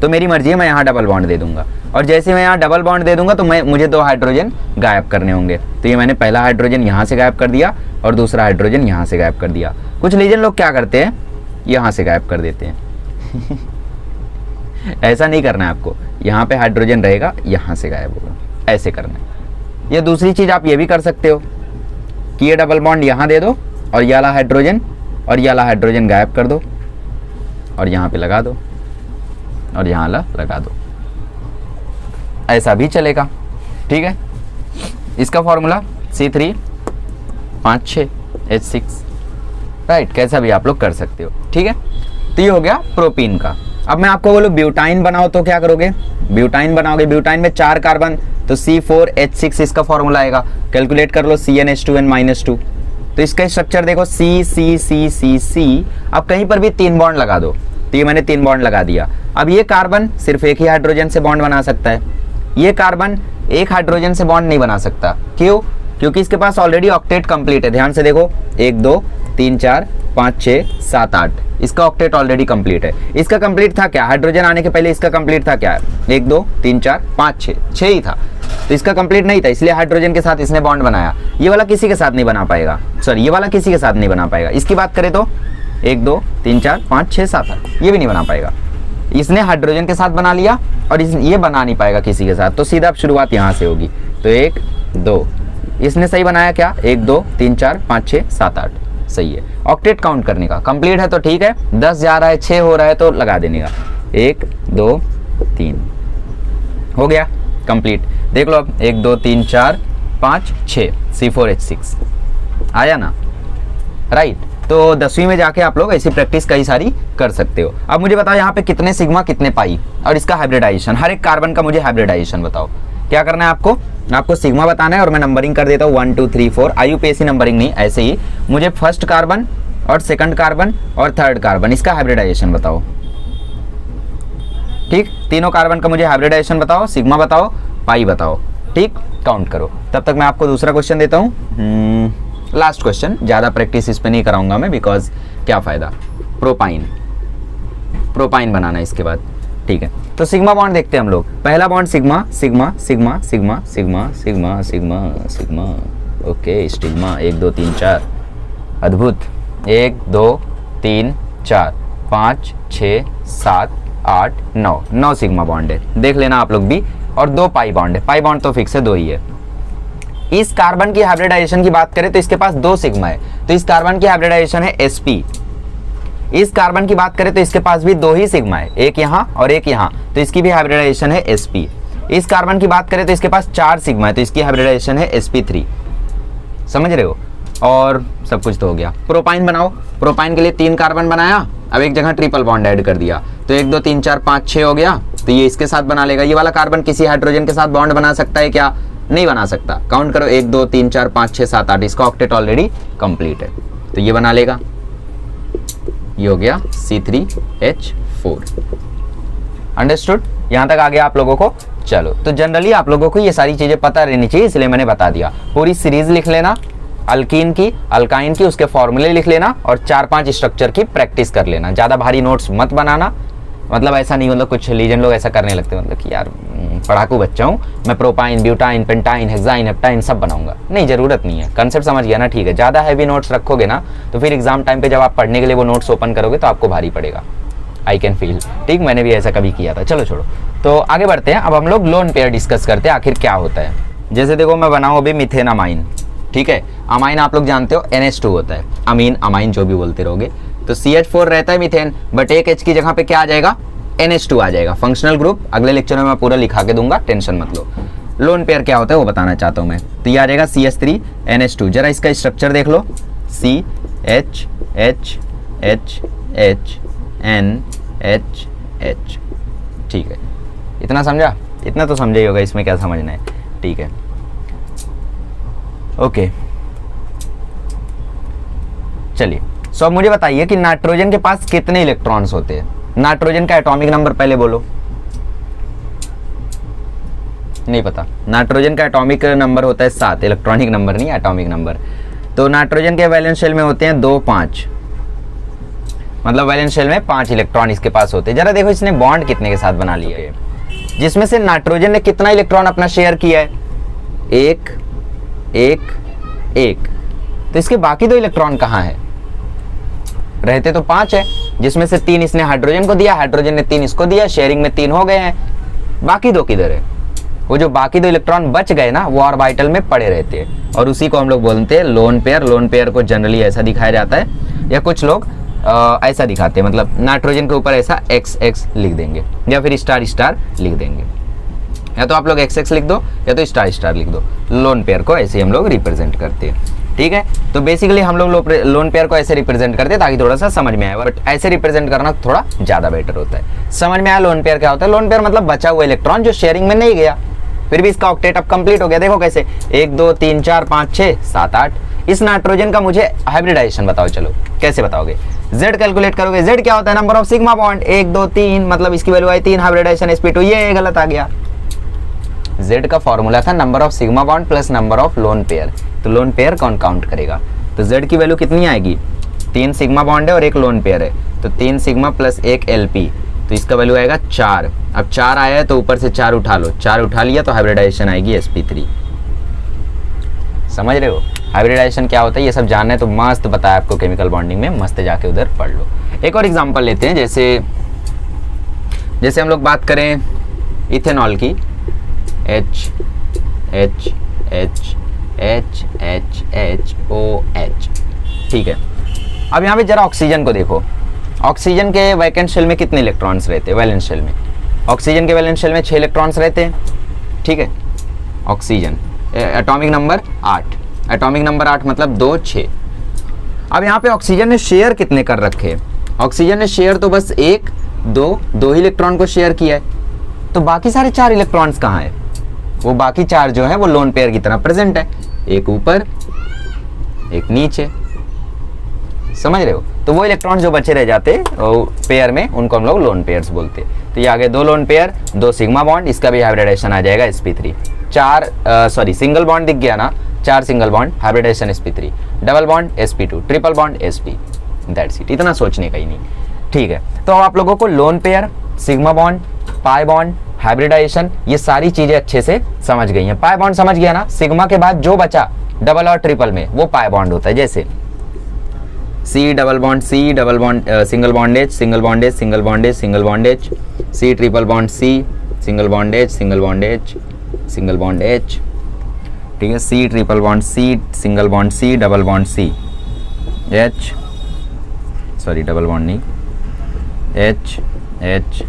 तो मेरी मर्जी है, मैं यहाँ डबल बॉन्ड दे दूंगा, और जैसे मैं यहाँ डबल बॉन्ड दे दूंगा तो मुझे 2 हाइड्रोजन गायब करने होंगे। तो ये मैंने पहला हाइड्रोजन यहाँ से गायब कर दिया और दूसरा हाइड्रोजन यहाँ से गायब कर दिया। कुछ लीजन लोग क्या करते हैं, यहाँ से गायब कर देते हैं ऐसा नहीं करना है आपको, यहाँ पे हाइड्रोजन रहेगा, यहाँ से गायब होगा, ऐसे करना है। या दूसरी चीज आप ये भी कर सकते हो कि ये डबल बॉन्ड यहाँ दे दो और ये वाला हाइड्रोजन और ये वाला हाइड्रोजन गायब कर दो और यहाँ पे लगा दो और यहाँ लगा दो, ऐसा भी चलेगा। ठीक है, इसका फॉर्मूला C3H6, राइट, कैसा भी आप लोग कर सकते हो। ठीक है, तो ये हो गया प्रोपीन का। अब मैं आपको बोलूं ब्यूटाइन बनाओ तो क्या करोगे, ब्यूटाइन बनाओगे, ब्यूटाइन में 4 कार्बन, तो C4H6 इसका फॉर्मूला आएगा। कैलकुलेट कर लो, CnH2n-2, तो इसका स्ट्रक्चर देखो C। अब कहीं पर भी 3 बॉन्ड लगा दो, तो ये मैंने 3 बॉन्ड लगा दिया। अब ये कार्बन सिर्फ एक ही हाइड्रोजन से बॉन्ड बना सकता है, ये कार्बन एक हाइड्रोजन से बॉन्ड नहीं बना सकता। क्यों? क्योंकि इसके पास ऑलरेडी ऑक्टेट कंप्लीट है। ध्यान से देखो, 1 2 3 4 5 6 7 8, इसका ऑक्टेट ऑलरेडी कंप्लीट है। इसका कंप्लीट था क्या, हाइड्रोजन आने के पहले इसका कंप्लीट था क्या, 1 2 3 4 5 6 ही था, तो इसका कंप्लीट नहीं था, इसलिए हाइड्रोजन के साथ इसने बॉन्ड बनाया। ये वाला किसी के साथ नहीं बना पाएगा, सॉरी ये वाला किसी के साथ नहीं बना पाएगा। इसकी बात करें तो 1 2 3 4 5 6 7 8, ये भी नहीं बना पाएगा। इसने हाइड्रोजन के साथ बना लिया और ये बना नहीं पाएगा किसी के साथ, तो सीधा अब शुरुआत यहाँ से होगी। तो 1 2, इसने सही बनाया क्या, 1 2 3 4 5 6 7 8, सही है। ऑक्टेट काउंट करने का कंप्लीट है तो ठीक है, 10 जा रहा है, 6 हो रहा है तो लगा देने का, 1 2 3 हो गया कंप्लीट। देख लो अब 1 2 3 4 5 6 C4H6 आया ना, राइट। तो 10वीं में जाके आप लोग ऐसी प्रैक्टिस कई सारी कर सकते हो। अब मुझे बताओ यहाँ पे कितने सिग्मा कितने पाई और इसका हाइब्रिडाइजेशन, हर एक कार्बन का मुझे हाइब्रिडाइजेशन बताओ। क्या करना है आपको सिग्मा बताना है और मैं नंबरिंग कर देता हूँ 1 2 3 4, IUPAC नंबरिंग नहीं, ऐसे ही मुझे फर्स्ट कार्बन और सेकंड कार्बन और थर्ड कार्बन इसका हाइब्रिडाइजेशन बताओ। ठीक, तीनों कार्बन का मुझे हाइब्रिडाइजेशन बताओ, सिग्मा बताओ, पाई बताओ। ठीक, काउंट करो। तब तक मैं आपको दूसरा क्वेश्चन देता हूँ, लास्ट क्वेश्चन, ज़्यादा प्रैक्टिस इस पे नहीं कराऊंगा मैं, बिकॉज क्या फ़ायदा। प्रोपाइन बनाना है इसके बाद। ठीक है, तो सिग्मा बॉन्ड देखते हैं हम लोग। पहला bond sigma sigma sigma sigma sigma sigma sigma sigma, okay, stigma 1 2 3 4, अद्भुत, 1 2 3 4 5 6 7 8 9 सिग्मा बॉन्ड है, देख लेना आप लोग भी। और 2 पाई बॉन्ड है, पाई बॉन्ड तो फिक्स है, 2 ही है। इस कार्बन की हाइब्रिडाइजेशन की बात करें तो इसके पास 2 सिग्मा है, तो इस कार्बन की हाइब्रिडाइजेशन है sp। इस कार्बन की बात करें तो इसके पास भी 2 ही सिग्मा है, एक यहाँ और एक यहाँ, तो इसकी भी हाइब्रिडाइजेशन है sp। इस कार्बन की बात करें तो इसके पास 4 सिग्मा है, तो इसकी हाइब्रिडाइजेशन है sp3। समझ रहे हो? और सब कुछ तो हो गया। प्रोपाइन बनाओ, प्रोपाइन के लिए 3 कार्बन बनाया, अब एक जगह ट्रिपल बॉन्ड ऐड कर दिया, तो 1 2 3 4 5 6 हो गया, तो ये इसके साथ बना लेगा। ये वाला कार्बन किसी हाइड्रोजन के साथ बॉन्ड बना सकता है क्या? नहीं बना सकता। काउंट करो, 1 2 3 4 5 6 7 8, इसका ऑक्टेट ऑलरेडी कंप्लीट है, तो ये बना लेगा। ये हो गया C3H4। अंडरस्टूड? यहां तक आ गया आप लोगों को? चलो, तो जनरली आप लोगों को ये सारी चीजें पता रहनी चाहिए, इसलिए मैंने बता दिया। पूरी सीरीज लिख लेना, अल्कीन की, अल्काइन की, उसके फॉर्मूले लिख लेना और 4-5 स्ट्रक्चर की प्रैक्टिस कर लेना। ज्यादा भारी नोट्स मत बनाना, मतलब ऐसा नहीं, मतलब कुछ लीजेंड लोग ऐसा करने लगते हैं, मतलब कि यार पढ़ाकू बच्चा हूँ मैं, propyne, butyne, pentyne, hexyne, heptyne सब बनाऊंगा। नहीं, ज़रूरत नहीं है, कंसेप्ट समझ गया ना, ठीक है। ज़्यादा हैवी नोट्स रखोगे ना तो फिर एग्जाम टाइम पे जब आप पढ़ने के लिए वो नोट्स ओपन करोगे तो आपको भारी पड़ेगा। आई कैन फील, ठीक, मैंने भी ऐसा कभी किया था। चलो छोड़ो, तो आगे बढ़ते हैं। अब हम लोग लोन पेयर डिस्कस करते हैं आखिर क्या होता है। जैसे देखो मैं बनाऊँ अभी मिथेन अमाइन, ठीक है। अमाइन आप लोग जानते हो NH2 होता है, अमीन अमाइन जो भी बोलते रहोगे। तो CH4 रहता है मिथेन, बट एक H की जगह पे क्या आ जाएगा, NH2 आ जाएगा। फंक्शनल ग्रुप अगले लेक्चर में मैं पूरा लिखा के दूंगा, टेंशन मत लो। लोन पेयर क्या होता है वो बताना चाहता हूँ मैं। तो ये आ जाएगा CH3 NH2। जरा इसका स्ट्रक्चर देख लो, CH H H H N H H, ठीक है। इतना समझा? इतना तो समझा ही होगा, इसमें क्या समझना है, ठीक है, ओके। चलिए, सो अब मुझे बताइए कि नाइट्रोजन के पास कितने इलेक्ट्रॉन्स होते हैं। नाइट्रोजन का एटॉमिक नंबर पहले बोलो। नहीं पता? नाइट्रोजन का एटॉमिक नंबर होता है 7, इलेक्ट्रॉनिक नंबर नहीं, एटॉमिक नंबर। तो नाइट्रोजन के वैलेंस शेल में होते हैं 2 5, मतलब वैलेंस शेल में 5 इलेक्ट्रॉन इसके पास होते हैं। जरा देखो इसने बॉन्ड कितने के साथ बना लिया है, जिसमें से नाइट्रोजन ने कितना इलेक्ट्रॉन अपना शेयर किया है, 1 1 1। तो इसके बाकी 2 इलेक्ट्रॉन कहाँ है? रहते तो 5 है, जिसमें से 3 इसने हाइड्रोजन को दिया, हाइड्रोजन ने 3 इसको दिया, शेयरिंग में 3 हो गए हैं। बाकी 2 किधर है? वो जो बाकी 2 इलेक्ट्रॉन बच गए ना, वो ऑर्बिटल में पड़े रहते हैं, और उसी को हम लोग बोलते हैं लोन पेयर। लोन पेयर को जनरली ऐसा दिखाया जाता है, या कुछ लोग ऐसा दिखाते हैं, मतलब नाइट्रोजन के ऊपर ऐसा XX लिख देंगे, या फिर स्टार स्टार लिख देंगे, या तो आप लोग XX लिख दो या तो स्टार स्टार लिख दो। लोन पेयर को ऐसे हम लोग रिप्रेजेंट करते हैं, ठीक है। तो बेसिकली हम लोग लोन पेयर को ऐसे रिप्रेजेंट करते हैं ताकि थोड़ा सा समझ में आए, बट ऐसे रिप्रेजेंट करना थोड़ा ज़्यादा बेटर होता है। समझ में आया लोन पेयर क्या होता है? लोन पेयर मतलब बचा हुआ इलेक्ट्रॉन जो शेयरिंग में नहीं गया, फिर भी इसका ऑक्टेट अब कंप्लीट हो गया। देखो कैसे, 1 2 3 4 5 6 7 8। इस नाइट्रोजन का मुझे हाइब्रिडाइजेशन बताओ, चलो कैसे बताओगे? Z कैलकुलेट करोगे। Z क्या होता है? नंबर ऑफ सिग्मा बॉन्ड, 1 2 3, मतलब इसकी वैल्यू आई 3, हाइब्रिडाइजेशन sp2, ये गलत आ गया। Z का फॉर्मूला था number of sigma bond plus number of lone pair, तो लोन पेयर कौन काउंट करेगा? तो Z की वैल्यू कितनी आएगी? 3 सिग्मा बॉन्ड है और 1 लोन पेयर है, तो 3 सिग्मा प्लस 1 LP, तो इसका वैल्यू आएगा 4। अब 4 आया है तो ऊपर से 4 उठा लो, 4 उठा लिया तो हाइब्रिडाइजेशन आएगी sp3। समझ रहे हो हाइब्रिडाइजेशन क्या होता है? ये सब जानना है तो मस्त बताया आपको केमिकल बॉन्डिंग में, मस्त जाके उधर पढ़ लो। एक और एग्जांपल लेते हैं, जैसे हम लोग बात करें इथेनॉल की, H H H H H H O H, ठीक है। अब यहाँ पे जरा ऑक्सीजन को देखो। ऑक्सीजन के वैकेंट शेल में कितने इलेक्ट्रॉन्स रहते हैं? वैलेंस शेल में ऑक्सीजन के वैलेंस शेल में 6 इलेक्ट्रॉन्स रहते हैं, ठीक है। Oxygen atomic number 8, atomic number 8 मतलब 2 6। अब यहाँ पे ऑक्सीजन ने शेयर कितने कर रखे? ऑक्सीजन ने शेयर तो बस 1 2 ही इलेक्ट्रॉन को शेयर किया है, तो बाकी सारे 4 इलेक्ट्रॉन्स कहाँ है? वो बाकी 4 जो है वो लोन पेयर की तरह प्रेजेंट है, एक ऊपर एक नीचे, समझ रहे हो? तो वो इलेक्ट्रॉन जो बचे रह जाते पेयर में, उनको हम लोग लोन पेयर्स बोलते हैं। तो ये आगे 2 लोन पेयर, 2 सिग्मा बॉन्ड, इसका भी हाइब्रिडाइजेशन आ जाएगा sp3। 4 सिंगल बॉन्ड दिख गया ना, 4 single bond, hybridization sp3, double bond sp2, triple bond sp, that's it. इतना सोचने का ही नहीं, ठीक है। तो आप लोगों को lone pair, sigma bond, pi bond, hybridization, ये सारी चीजें अच्छे से समझ गई हैं। पाई बॉन्ड समझ गया ना, सिग्मा के बाद जो बचा डबल और ट्रिपल में वो पाई बॉन्ड होता है, जैसे C double bond single bond H, single bond H, single bond H, single bond H, C triple bond C, single bond H, single bond H, single bond H, ठीक है। C triple bond C, single bond C, double bond C, H, sorry double bond नहीं, H H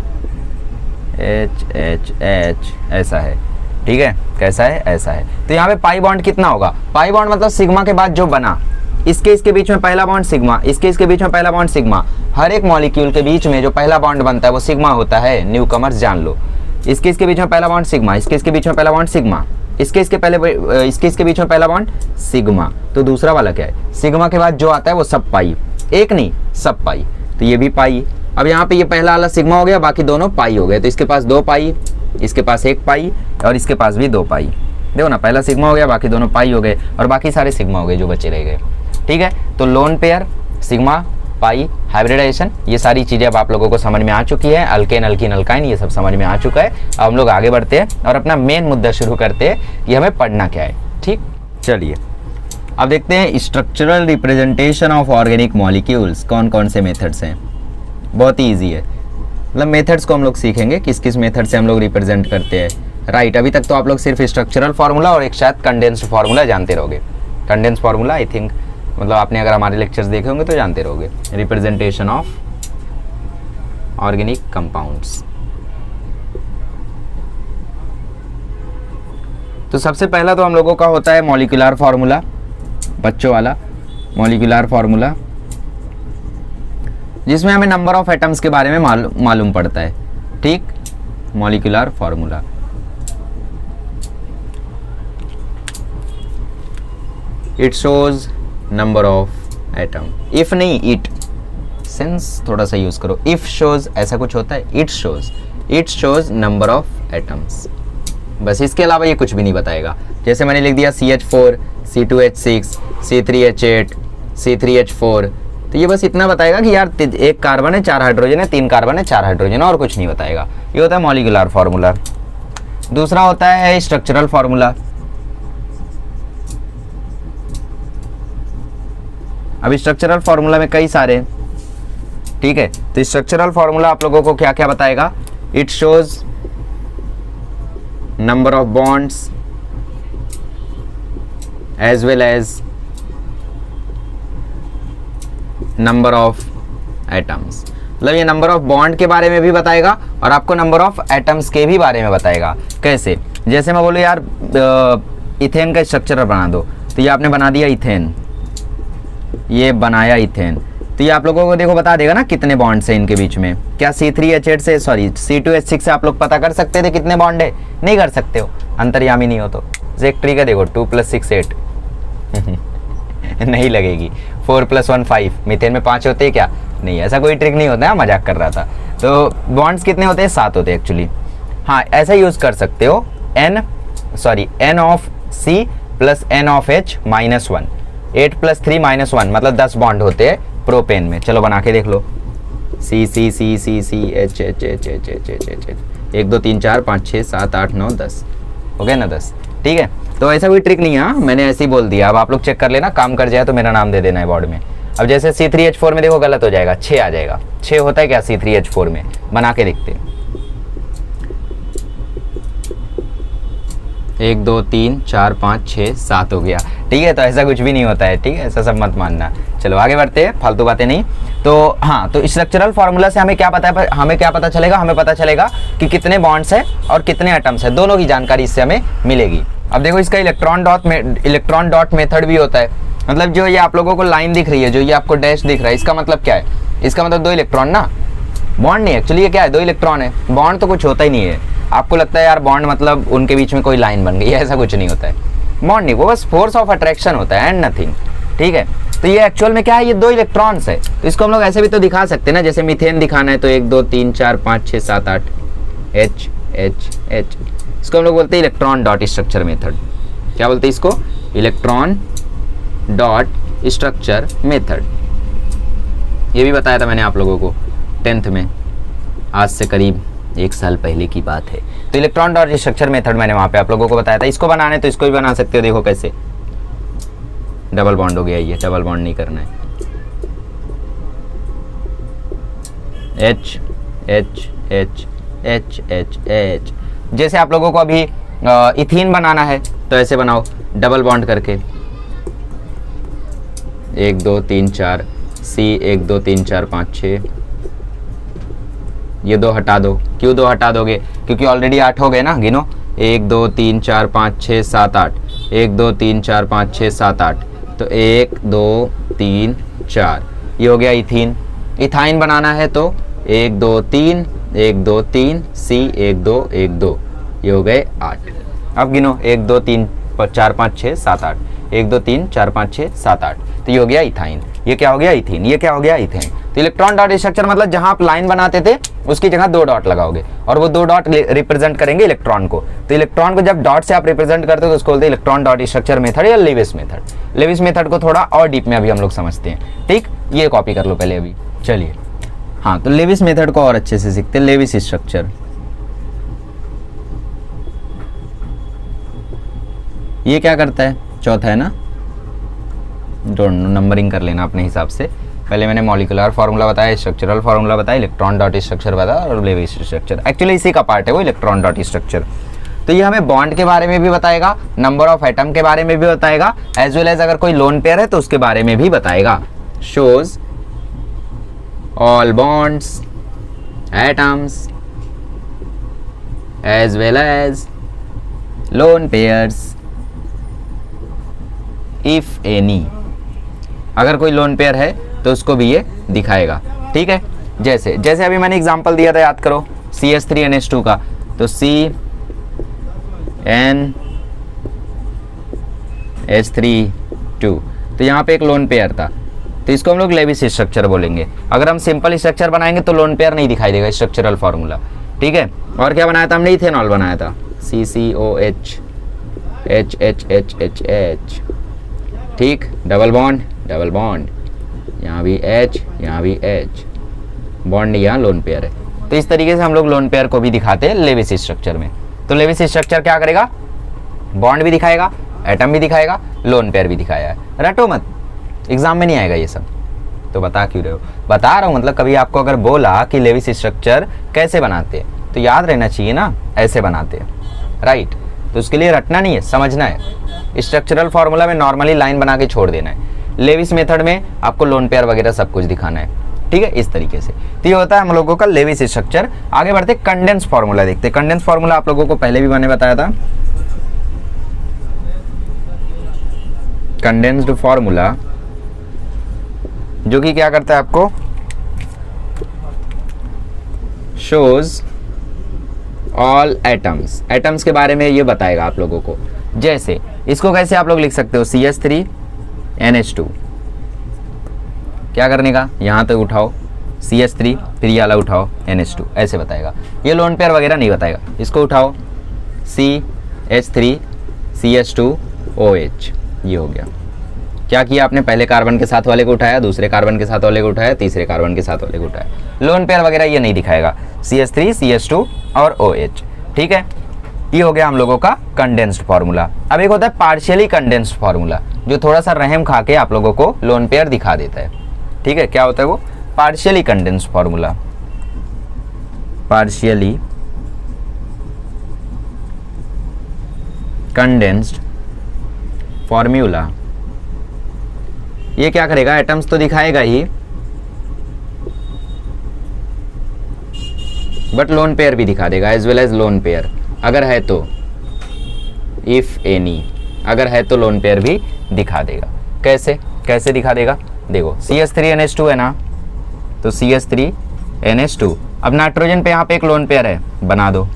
H H H, ऐसा है, ठीक है। कैसा है? ऐसा है। तो यहाँ पे पाई बॉन्ड कितना होगा? पाई बॉन्ड मतलब सिग्मा के बाद जो बना, इसके बीच में पहला बॉन्ड सिग्मा, इसके बीच में पहला बॉन्ड सिग्मा। हर एक मॉलिक्यूल के बीच में जो पहला बॉन्ड बनता है वो सिग्मा होता है, न्यूकमर्स जान लो। इसके बीच में पहला बॉन्ड सिग्मा, इसके बीच में पहला बॉन्ड सिग्मा, इसके बीच में पहला बॉन्ड सिग्मा। तो दूसरा वाला क्या है? सिग्मा के बाद जो आता है वो सब पाई, एक नहीं सब पाई, तो ये भी पाई। अब यहाँ पे ये पहला वाला सिग्मा हो गया, बाकी दोनों पाई हो गए, तो इसके पास 2 पाई, इसके पास 1 पाई, और इसके पास भी 2 पाई। देखो ना, पहला सिग्मा हो गया, बाकी दोनों पाई हो गए, और बाकी सारे सिग्मा हो गए जो बचे रह गए, ठीक है। तो लोन पेयर, सिग्मा, पाई, हाइब्रिडाइजेशन, ये सारी चीज़ें अब आप लोगों को समझ में आ चुकी है। अल्केन, अल्कीन, अल्काइन, ये सब समझ में आ चुका है। अब हम लोग आगे बढ़ते हैं और अपना मेन मुद्दा शुरू करते हैं कि हमें पढ़ना क्या है। ठीक, चलिए अब देखते हैं structural representation of organic molecules कौन कौन से मेथड्स हैं। बहुत ही ईजी है, मतलब मेथड्स को हम लोग सीखेंगे किस किस मेथड से हम लोग रिप्रेजेंट करते हैं। राइट, अभी तक तो आप लोग सिर्फ स्ट्रक्चरल फार्मूला और एक शायद कंडेंस्ड फार्मूला जानते रहोगे। कंडेंस्ड फार्मूला आई थिंक, मतलब आपने अगर हमारे लेक्चर्स देखे होंगे तो जानते रहोगे। Representation of organic compounds. तो सबसे पहला तो हम लोगों का होता है मॉलिक्यूलर फार्मूला, बच्चों वाला मॉलिक्यूलर फार्मूला, जिसमें हमें नंबर ऑफ एटम्स के बारे में मालूम पड़ता है। ठीक, molecular formula. It shows number of atom. If नहीं इट, सेंस थोड़ा सा यूज करो। इफ शोज ऐसा कुछ होता है, it shows number of atoms. बस इसके अलावा ये कुछ भी नहीं बताएगा। जैसे मैंने लिख दिया CH4, C2H6, C3H8, C3H4, तो ये बस इतना बताएगा कि यार एक कार्बन है 4 हाइड्रोजन है, 3 कार्बन है 4 हाइड्रोजन है, और कुछ नहीं बताएगा। ये होता है मॉलिक्यूलर फार्मूला। दूसरा होता है स्ट्रक्चरल फार्मूला। अब स्ट्रक्चरल फार्मूला में कई सारे, ठीक है, तो स्ट्रक्चरल फार्मूला आप लोगों को क्या क्या बताएगा। It shows number of bonds as well as number of atoms. मतलब ये नंबर ऑफ बॉन्ड के बारे में भी बताएगा और आपको नंबर ऑफ एटम्स के भी बारे में बताएगा। कैसे, जैसे मैं बोलूँ यार इथेन का स्ट्रक्चर बना दो, तो ये आपने बना दिया इथेन, ये बनाया इथेन, तो ये आप लोगों को देखो बता देगा ना कितने बॉन्ड्स हैं इनके बीच में। क्या C3H8 से सॉरी C2H6 से आप लोग पता कर सकते थे कितने बॉन्ड है? नहीं कर सकते हो, अंतर्यामी नहीं हो। तो एक ट्रिक है, देखो 2 + 6 8 नहीं लगेगी। 4 + 1 5, मीथेन में 5 होते हैं क्या? नहीं, ऐसा कोई ट्रिक नहीं होता है, मजाक कर रहा था। तो बॉन्ड्स कितने होते हैं? 7 होते हैं एक्चुअली। हाँ, ऐसा यूज कर सकते हो N of C + N of H - 1, 8 + 3 - 1, मतलब 10 बॉन्ड होते हैं प्रोपेन में। चलो बना के देख लो। C C C C C H H H H H H H H 1 2 3 4 5 6 7 8 9 10 हो गए ना 10। ठीक है, तो ऐसा कोई ट्रिक नहीं है, मैंने ऐसे ही बोल दिया। अब आप लोग चेक कर लेना, काम कर जाए तो मेरा नाम दे देना है बोर्ड में। अब जैसे C3H4 में देखो गलत हो जाएगा, 6 आ जाएगा। 6 होता है क्या C3H4 में? बना के देखते हैं। 1 2 3 4 5 6 7 हो गया। ठीक है, तो ऐसा कुछ भी नहीं होता है। ठीक है, ऐसा सब मत मानना। चलो आगे बढ़ते हैं, फालतू बातें नहीं। तो हाँ, तो स्ट्रक्चरल फार्मूला से हमें क्या पता चलेगा? हमें पता चलेगा कि कितने बॉन्ड्स हैं और कितने एटम्स हैं, दोनों की जानकारी इससे हमें मिलेगी। अब देखो इसका इलेक्ट्रॉन डॉट मेथड भी होता है। मतलब जो ये आप लोगों को लाइन दिख रही है, जो ये आपको डैश दिख रहा है, इसका मतलब क्या है? इसका मतलब 2 इलेक्ट्रॉन ना, बॉन्ड नहीं। एक्चुअली ये क्या है? 2 इलेक्ट्रॉन है। बॉन्ड तो कुछ होता ही नहीं है। आपको लगता है यार बॉन्ड मतलब उनके बीच में कोई लाइन बन गई है, ऐसा कुछ नहीं होता है। बॉन्ड नहीं, वो बस फोर्स ऑफ अट्रैक्शन होता है एंड नथिंग। ठीक है, तो ये एक्चुअल में क्या है? ये 2 इलेक्ट्रॉन्स है। तो इसको हम लोग ऐसे भी तो दिखा सकते हैं ना, जैसे मीथेन दिखाना है तो 1 2 3 4 5 6 7 8 H H H। इसको हम लोग बोलते हैं इलेक्ट्रॉन डॉट स्ट्रक्चर मेथड। क्या बोलते हैं इसको? Electron dot structure method. ये भी बताया था मैंने आप लोगों को 10th में, आज से करीब 1 साल पहले की बात है। तो इलेक्ट्रॉन डॉट स्ट्रक्चर मेथड मैंने वहां पे आप लोगों को बताया था। इसको बनाने तो इसको भी बना सकते हो। देखो कैसे, डबल बॉन्ड हो गया, ये डबल बॉन्ड नहीं करना है। H H H H H H। जैसे आप लोगों को अभी इथीन बनाना है तो ऐसे बनाओ, डबल बॉन्ड करके 1 2 3 4 C 1 2 3 4 5 6। ये 2 हटा दो। क्यों 2 हटा दोगे? क्योंकि ऑलरेडी 8 हो गए ना। गिनो 1 2 3 4 5 6 7 8, 1 2 3 4 5 6 7 8, तो 1 2 3 4, ये हो गया इथीन। इथाइन बनाना है तो 1 2 3 1 2 3 C 1 2 1 2, ये हो गए 8। अब गिनो 1 2 3 4 5 6 7 8, 1 2 3 4 5 6 7 8, तो ये हो गया इथाइन। ये क्या हो गया? इथीन। ये क्या हो गया? इथेन। तो इलेक्ट्रॉन डॉट स्ट्रक्चर मतलब जहां आप लाइन बनाते थे उसकी जगह 2 डॉट लगाओगे और वो 2 डॉट रिप्रेजेंट करेंगे इलेक्ट्रॉन को। तो इलेक्ट्रॉन को जब डॉट से आप रिप्रेजेंट करते हो तो उसको बोलते हैं इलेक्ट्रॉन डॉट स्ट्रक्चर मेथड या लेविस मेथड। लेविस मेथड को थोड़ा और डीप में अभी हम लोग समझते हैं, ठीक। ये कॉपी कर लो पहले अभी। चलिए हाँ, तो लेविस मेथड को और अच्छे से सीखते हैं। लेविस स्ट्रक्चर, ये क्या करता है, चौथा है ना, नंबरिंग कर लेना अपने हिसाब से। पहले मैंने मॉलिक्यूलर फार्मूला बताया, स्ट्रक्चरल फार्मूला बताया, इलेक्ट्रॉन डॉट स्ट्रक्चर बताया और लेविस स्ट्रक्चर। एक्चुअली इसी का पार्ट है वो इलेक्ट्रॉन डॉट स्ट्रक्चर। तो ये हमें बॉन्ड के बारे में भी बताएगा, नंबर ऑफ एटम के बारे में भी बताएगा, एज वेल एज अगर कोई लोन पेयर है तो उसके बारे में भी बताएगा। Shows all bonds, atoms as well as lone pairs if any. अगर कोई लोन पेयर है तो उसको भी ये दिखाएगा, ठीक है। जैसे जैसे अभी मैंने एग्जांपल दिया था, याद करो, CH3NH2 का, तो CnH3 2, तो यहाँ पे एक लोन पेयर था, तो इसको हम लोग लेविस स्ट्रक्चर बोलेंगे। अगर हम सिंपल स्ट्रक्चर बनाएंगे तो लोन पेयर नहीं दिखाई देगा, स्ट्रक्चरल फार्मूला, ठीक है। और क्या बनाया था हमने, इथेनॉल बनाया था, CCOH H, ठीक, डबल बॉन्ड, यहाँ भी H, यहाँ भी H, बॉन्ड यहाँ लोन पेयर है। तो इस तरीके से हम लोग लोन पेयर को भी दिखाते हैं लेविस स्ट्रक्चर में। तो लेविस स्ट्रक्चर क्या करेगा, बॉन्ड भी दिखाएगा, एटम भी दिखाएगा, लोन पेयर भी दिखाया है। रटो मत, एग्जाम में नहीं आएगा ये सब, तो बता क्यों रहे हो, बता रहा हूँ। मतलब कभी आपको अगर बोला कि लेविस स्ट्रक्चर कैसे बनाते हैं तो याद रहना चाहिए ना, ऐसे बनाते हैं, राइट। तो उसके लिए रटना नहीं है, समझना है। स्ट्रक्चरल फार्मूला में नॉर्मली लाइन बना के छोड़ देना है, लेविस मेथड में आपको लोन पेयर वगैरह सब कुछ दिखाना है, ठीक है, इस तरीके से। तो ये होता है हम लोगों का लेविस स्ट्रक्चर। आगे बढ़ते कंडेंस फार्मूला देखते हैं। कंडेंस फार्मूला आप लोगों को पहले भी मैंने बताया था। कंडेंस्ड फार्मूला जो कि क्या करता है, आपको शोज ऑल एटम्स, एटम्स के बारे में ये बताएगा आप लोगों को। जैसे इसको कैसे आप लोग लिख सकते हो, CH3NH2, क्या करने का, यहाँ तक उठाओ CH3, फिर ये वाला उठाओ NH2, ऐसे बताएगा। ये लोन पेयर वगैरह नहीं बताएगा। इसको उठाओ CH3 CH2OH, ये हो गया। क्या किया आपने, पहले कार्बन के साथ वाले को उठाया, दूसरे कार्बन के साथ वाले को उठाया, तीसरे कार्बन के साथ वाले को उठाया। लोन पेयर वगैरह ये नहीं दिखाएगा, CH3 CH2 और OH, ठीक है। ये हो गया हम लोगों का कंडेंस्ड फार्मूला। अब एक होता है पार्शियली कंडेंस्ड फार्मूला, जो थोड़ा सा रहम खा के आप लोगों को लोन पेयर दिखा देता है, ठीक है। क्या होता है वो, partially condensed formula, partially condensed formula. ये क्या करेगा, एटम्स तो दिखाएगा ही, बट लोन पेयर भी दिखा देगा, as well as lone pair अगर है तो, इफ एनी, अगर है तो लोन पेयर भी दिखा देगा। कैसे कैसे दिखा देगा, देखो CH3NH2 है ना, तो CH3NH2, अब नाइट्रोजन पे यहाँ पे एक लोन पेयर है, बना दो,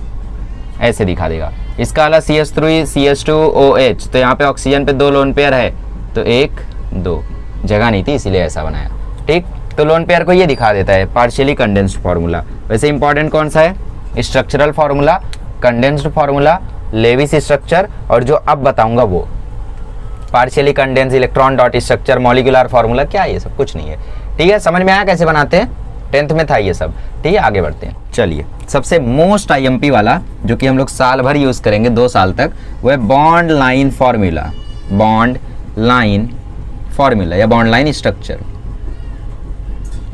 ऐसे दिखा देगा। इसका वाला CH3 CH2OH, तो यहाँ पे ऑक्सीजन पे 2 लोन पेयर है, तो 1 2, जगह नहीं थी इसीलिए ऐसा बनाया, ठीक। तो लोन पेयर को ये दिखा देता है, पार्शियली कंडेंस्ड फार्मूला। वैसे इंपॉर्टेंट कौन सा है, structural formula, condensed formula, Lewis structure, और जो अब बताऊंगा वो partially condense, electron dot structure, molecular formula, क्या ये सब कुछ नहीं है, ठीक है। समझ में आया कैसे बनाते हैं, 10th में था ये सब, ठीक है। आगे बढ़ते हैं। चलिए, सबसे मोस्ट IMP वाला जो कि हम लोग साल भर यूज करेंगे, 2 साल तक, वो है bond line formula, bond line formula या बॉन्ड लाइन स्ट्रक्चर।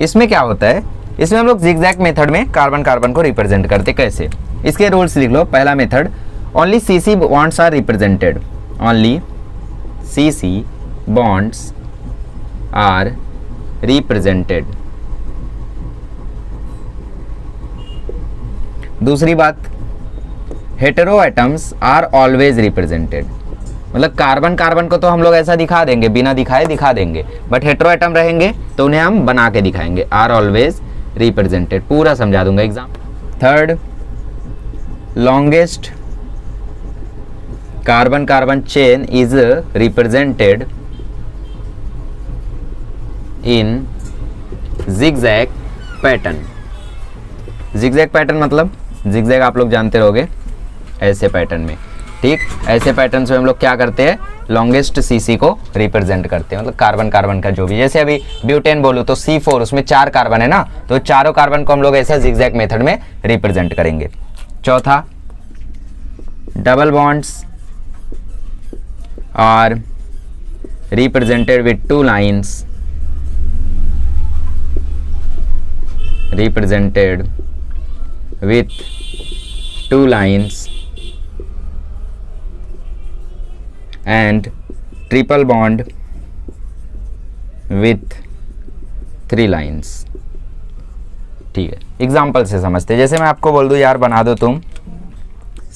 इसमें क्या होता है, इसमें हम लोग जिगजैग मेथड में कार्बन कार्बन को रिप्रेजेंट करते। कैसे, इसके रूल्स लिख लो। पहला method, only CC bonds are represented, only CC bonds are represented. दूसरी बात, hetero atoms are always represented, मतलब कार्बन कार्बन को तो हम लोग ऐसा दिखा देंगे, बिना दिखाए दिखा देंगे, बट हेटेरो एटम रहेंगे तो उन्हें हम बना के दिखाएंगे, आर ऑलवेज रिप्रेजेंटेड। पूरा समझा दूंगा exam. Third, longest carbon carbon chain is represented in zigzag pattern, zigzag pattern मतलब जिगजैग आप लोग जानते रहोगे ऐसे पैटर्न में, ठीक। ऐसे पैटर्न से हम लोग क्या करते हैं, लॉन्गेस्ट सीसी को रिप्रेजेंट करते हैं, मतलब कार्बन कार्बन का जो भी, जैसे अभी ब्यूटेन बोलूँ तो C4 उसमें 4 कार्बन है ना, तो चारों कार्बन को हम लोग ऐसा जिगजैग मेथड में रिप्रेजेंट करेंगे। चौथा, double bonds are represented with 2 lines, represented with 2 lines and triple bond with 3 lines, ठीक है। एग्जाम्पल से समझते, जैसे मैं आपको बोल दूं यार बना दो तुम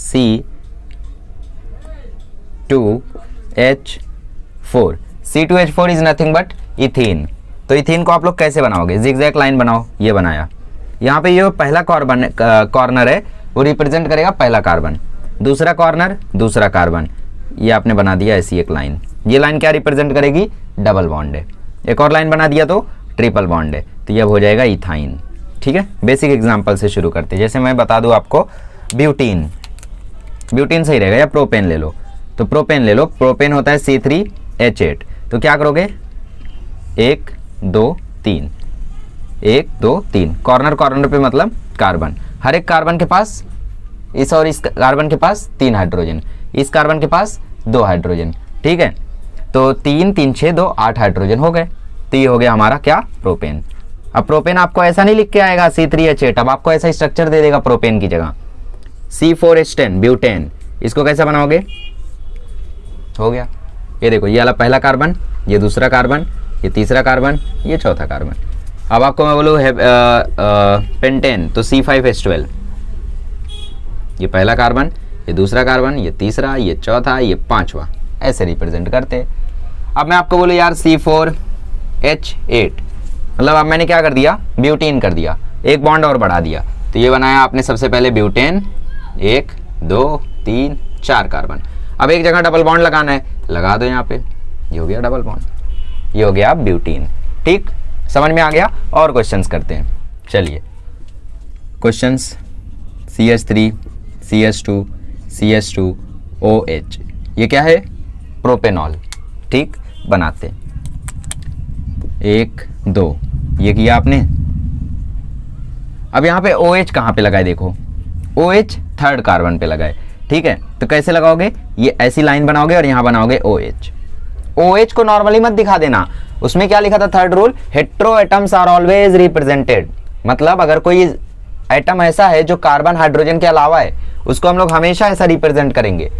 C2H4, C2H4 is nothing but ethene. तो इथीन को आप लोग कैसे बनाओगे, जिगजैग लाइन बनाओ, ये बनाया, यहाँ पे ये पहला कॉर्नर है वो रिप्रेजेंट करेगा पहला कार्बन, दूसरा कॉर्नर दूसरा कार्बन, ये आपने बना दिया ऐसी एक लाइन, ये लाइन क्या रिप्रेजेंट करेगी, डबल बॉन्ड है। एक और लाइन बना दिया तो ट्रिपल बॉन्ड है, तो ये हो जाएगा इथाइन, ठीक है। बेसिक एग्जांपल से शुरू करते हैं, जैसे मैं बता दूं आपको ब्यूटीन, ब्यूटीन सही रहेगा या प्रोपेन ले लो, तो प्रोपेन ले लो, प्रोपेन होता है C3H8, तो क्या करोगे 1 2 3, 1 2 3, कॉर्नर कॉर्नर पे मतलब कार्बन, हर एक कार्बन के पास इस और इस कार्बन के पास 3 हाइड्रोजन, इस कार्बन के पास 2 हाइड्रोजन, ठीक है। तो 3 3 6 2 8 हाइड्रोजन हो गए, तो ये हो गया हमारा क्या, प्रोपेन। अब प्रोपेन आपको ऐसा नहीं लिख के आएगा C3H8, अब आपको ऐसा स्ट्रक्चर दे देगा प्रोपेन की जगह, C4H10 ब्यूटेन, इसको कैसे बनाओगे, हो गया, ये देखो, ये वाला पहला कार्बन, ये दूसरा कार्बन, ये तीसरा कार्बन, ये चौथा कार्बन। अब आपको मैं बोलूँ पेंटेन, तो C5H12, ये पहला कार्बन, ये दूसरा कार्बन, ये तीसरा, ये चौथा, ये पांचवा, ऐसे रिप्रेजेंट करते हैं। अब मैं आपको बोलूँ यार C4H8, मतलब अब मैंने क्या कर दिया, ब्यूटीन कर दिया, एक बॉन्ड और बढ़ा दिया, तो ये बनाया आपने सबसे पहले ब्यूटेन, 1 2 3 4 कार्बन। अब एक जगह डबल बॉन्ड लगाना है, लगा दो यहाँ पे, ये हो गया डबल बॉन्ड, ये हो गया ब्यूटीन, ठीक, समझ में आ गया। और क्वेश्चंस करते हैं, चलिए questions, CH3 CH2 CH2 OH, ये क्या है, प्रोपेनॉल, ठीक, बनाते 1 2, ये किया आपने। अब यहाँ पे OH कहाँ पे लगाए, देखो OH थर्ड कार्बन पे लगाए, ठीक है। तो कैसे लगाओगे, ये ऐसी लाइन बनाओगे और यहाँ बनाओगे OH। OH को नॉर्मली मत दिखा देना, उसमें क्या लिखा था, third rule, hetero atoms are always represented, मतलब अगर कोई एटम ऐसा है जो कार्बन हाइड्रोजन के अलावा है, उसको हम लोग हमेशा ऐसा रिप्रेजेंट करेंगे,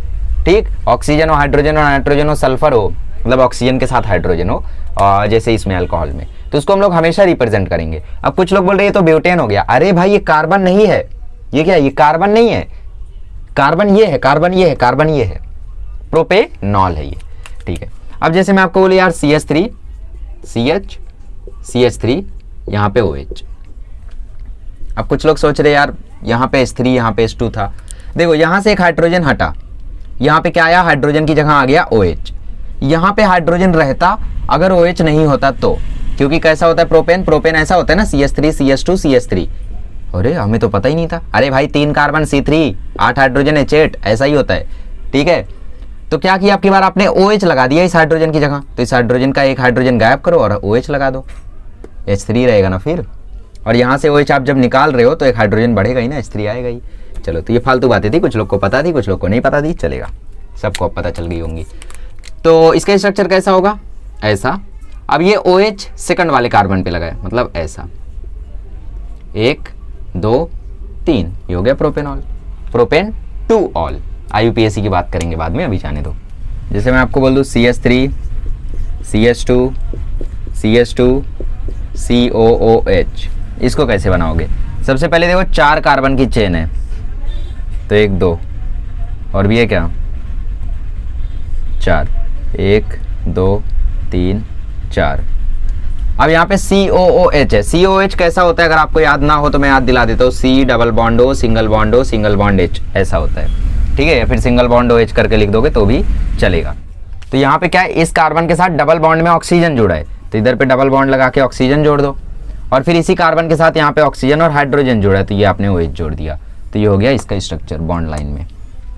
ठीक। ऑक्सीजन हो, हाइड्रोजन हो, नाइट्रोजन हो, सल्फर हो, मतलब ऑक्सीजन के साथ हाइड्रोजन हो, और जैसे इसमें अल्कोहल में, तो उसको हम लोग हमेशा रिप्रेजेंट करेंगे। अब कुछ लोग बोल रहे हैं तो ब्यूटेन हो गया, अरे भाई ये कार्बन नहीं है, ये क्या है, ये कार्बन नहीं है, कार्बन ये है, कार्बन ये है, कार्बन ये है, प्रोपेनॉल है ये, ठीक है। अब जैसे मैं आपको बोलूँ यार CH3 CH3 यहाँ पे OH, अब कुछ लोग सोच रहे यार यहाँ पे H3 यहाँ पे H2 था, देखो यहाँ से एक हाइड्रोजन हटा, यहाँ पे क्या आया, हाइड्रोजन की जगह आ गया OH, यहाँ पे हाइड्रोजन रहता अगर OH नहीं होता तो, क्योंकि कैसा होता है प्रोपेन, प्रोपेन ऐसा होता है ना, CH3 CH2 CH3, अरे हमें तो पता ही नहीं था, अरे भाई 3 कार्बन C3 8 हाइड्रोजन H8, ऐसा ही होता है, ठीक है। तो क्या किया, आपकी बार आपने OH लगा दिया इस हाइड्रोजन की जगह, तो इस हाइड्रोजन का एक हाइड्रोजन गायब करो और OH लगा दो, H3 रहेगा ना फिर, और यहाँ से OH आप जब निकाल रहे हो तो एक हाइड्रोजन बढ़ेगा ही ना, H3 आएगा ही। चलो, तो ये फालतू बातें थी, कुछ लोग को पता थी, कुछ लोग को नहीं पता थी, चलेगा, सबको पता चल गई होंगी। तो इसका स्ट्रक्चर कैसा होगा, ऐसा। अब ये OH सेकंड वाले कार्बन पे लगाए, मतलब ऐसा 1 2 3, ये हो गया propanol, propane two all. IUPAC की बात करेंगे बाद में, अभी जाने दो। जैसे मैं आपको बोल दूँ CH3 CH2 CH2 COOH, इसको कैसे बनाओगे, सबसे पहले देखो 4 कार्बन की चेन है, तो 1 2 और भी है क्या, 4, 1 2 3 4। अब यहाँ पे COOH है, COOH कैसा होता है, अगर आपको याद ना हो तो मैं याद दिला देता हूँ, C double bond O single bond O single bond H, ऐसा होता है, ठीक है, या फिर सिंगल बॉन्ड OH करके लिख दोगे तो भी चलेगा। तो यहाँ पे क्या है, इस कार्बन के साथ डबल बॉन्ड में ऑक्सीजन जुड़ा है, तो इधर पे डबल बॉन्ड लगा के ऑक्सीजन जोड़ दो, और फिर इसी कार्बन के साथ यहाँ पे ऑक्सीजन और हाइड्रोजन जोड़ा है, तो ये आपने OH जोड़ दिया, तो ये हो गया इसका स्ट्रक्चर बॉन्ड लाइन में।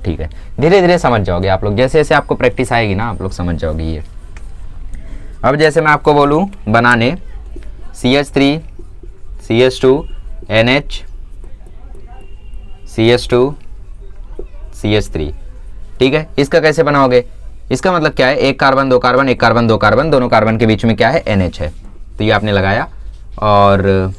ठीक है, धीरे धीरे समझ जाओगे आप लोग, जैसे जैसे आपको प्रैक्टिस आएगी ना आप लोग समझ जाओगे ये। अब जैसे मैं आपको बोलूँ बनाने CH3 CH2 NH CH2 CH3, ठीक है, इसका कैसे बनाओगे? इसका मतलब क्या है, एक कार्बन दो कार्बन, एक कार्बन दो कार्बन, दोनों कार्बन के बीच में क्या है NH है, तो ये आपने लगाया और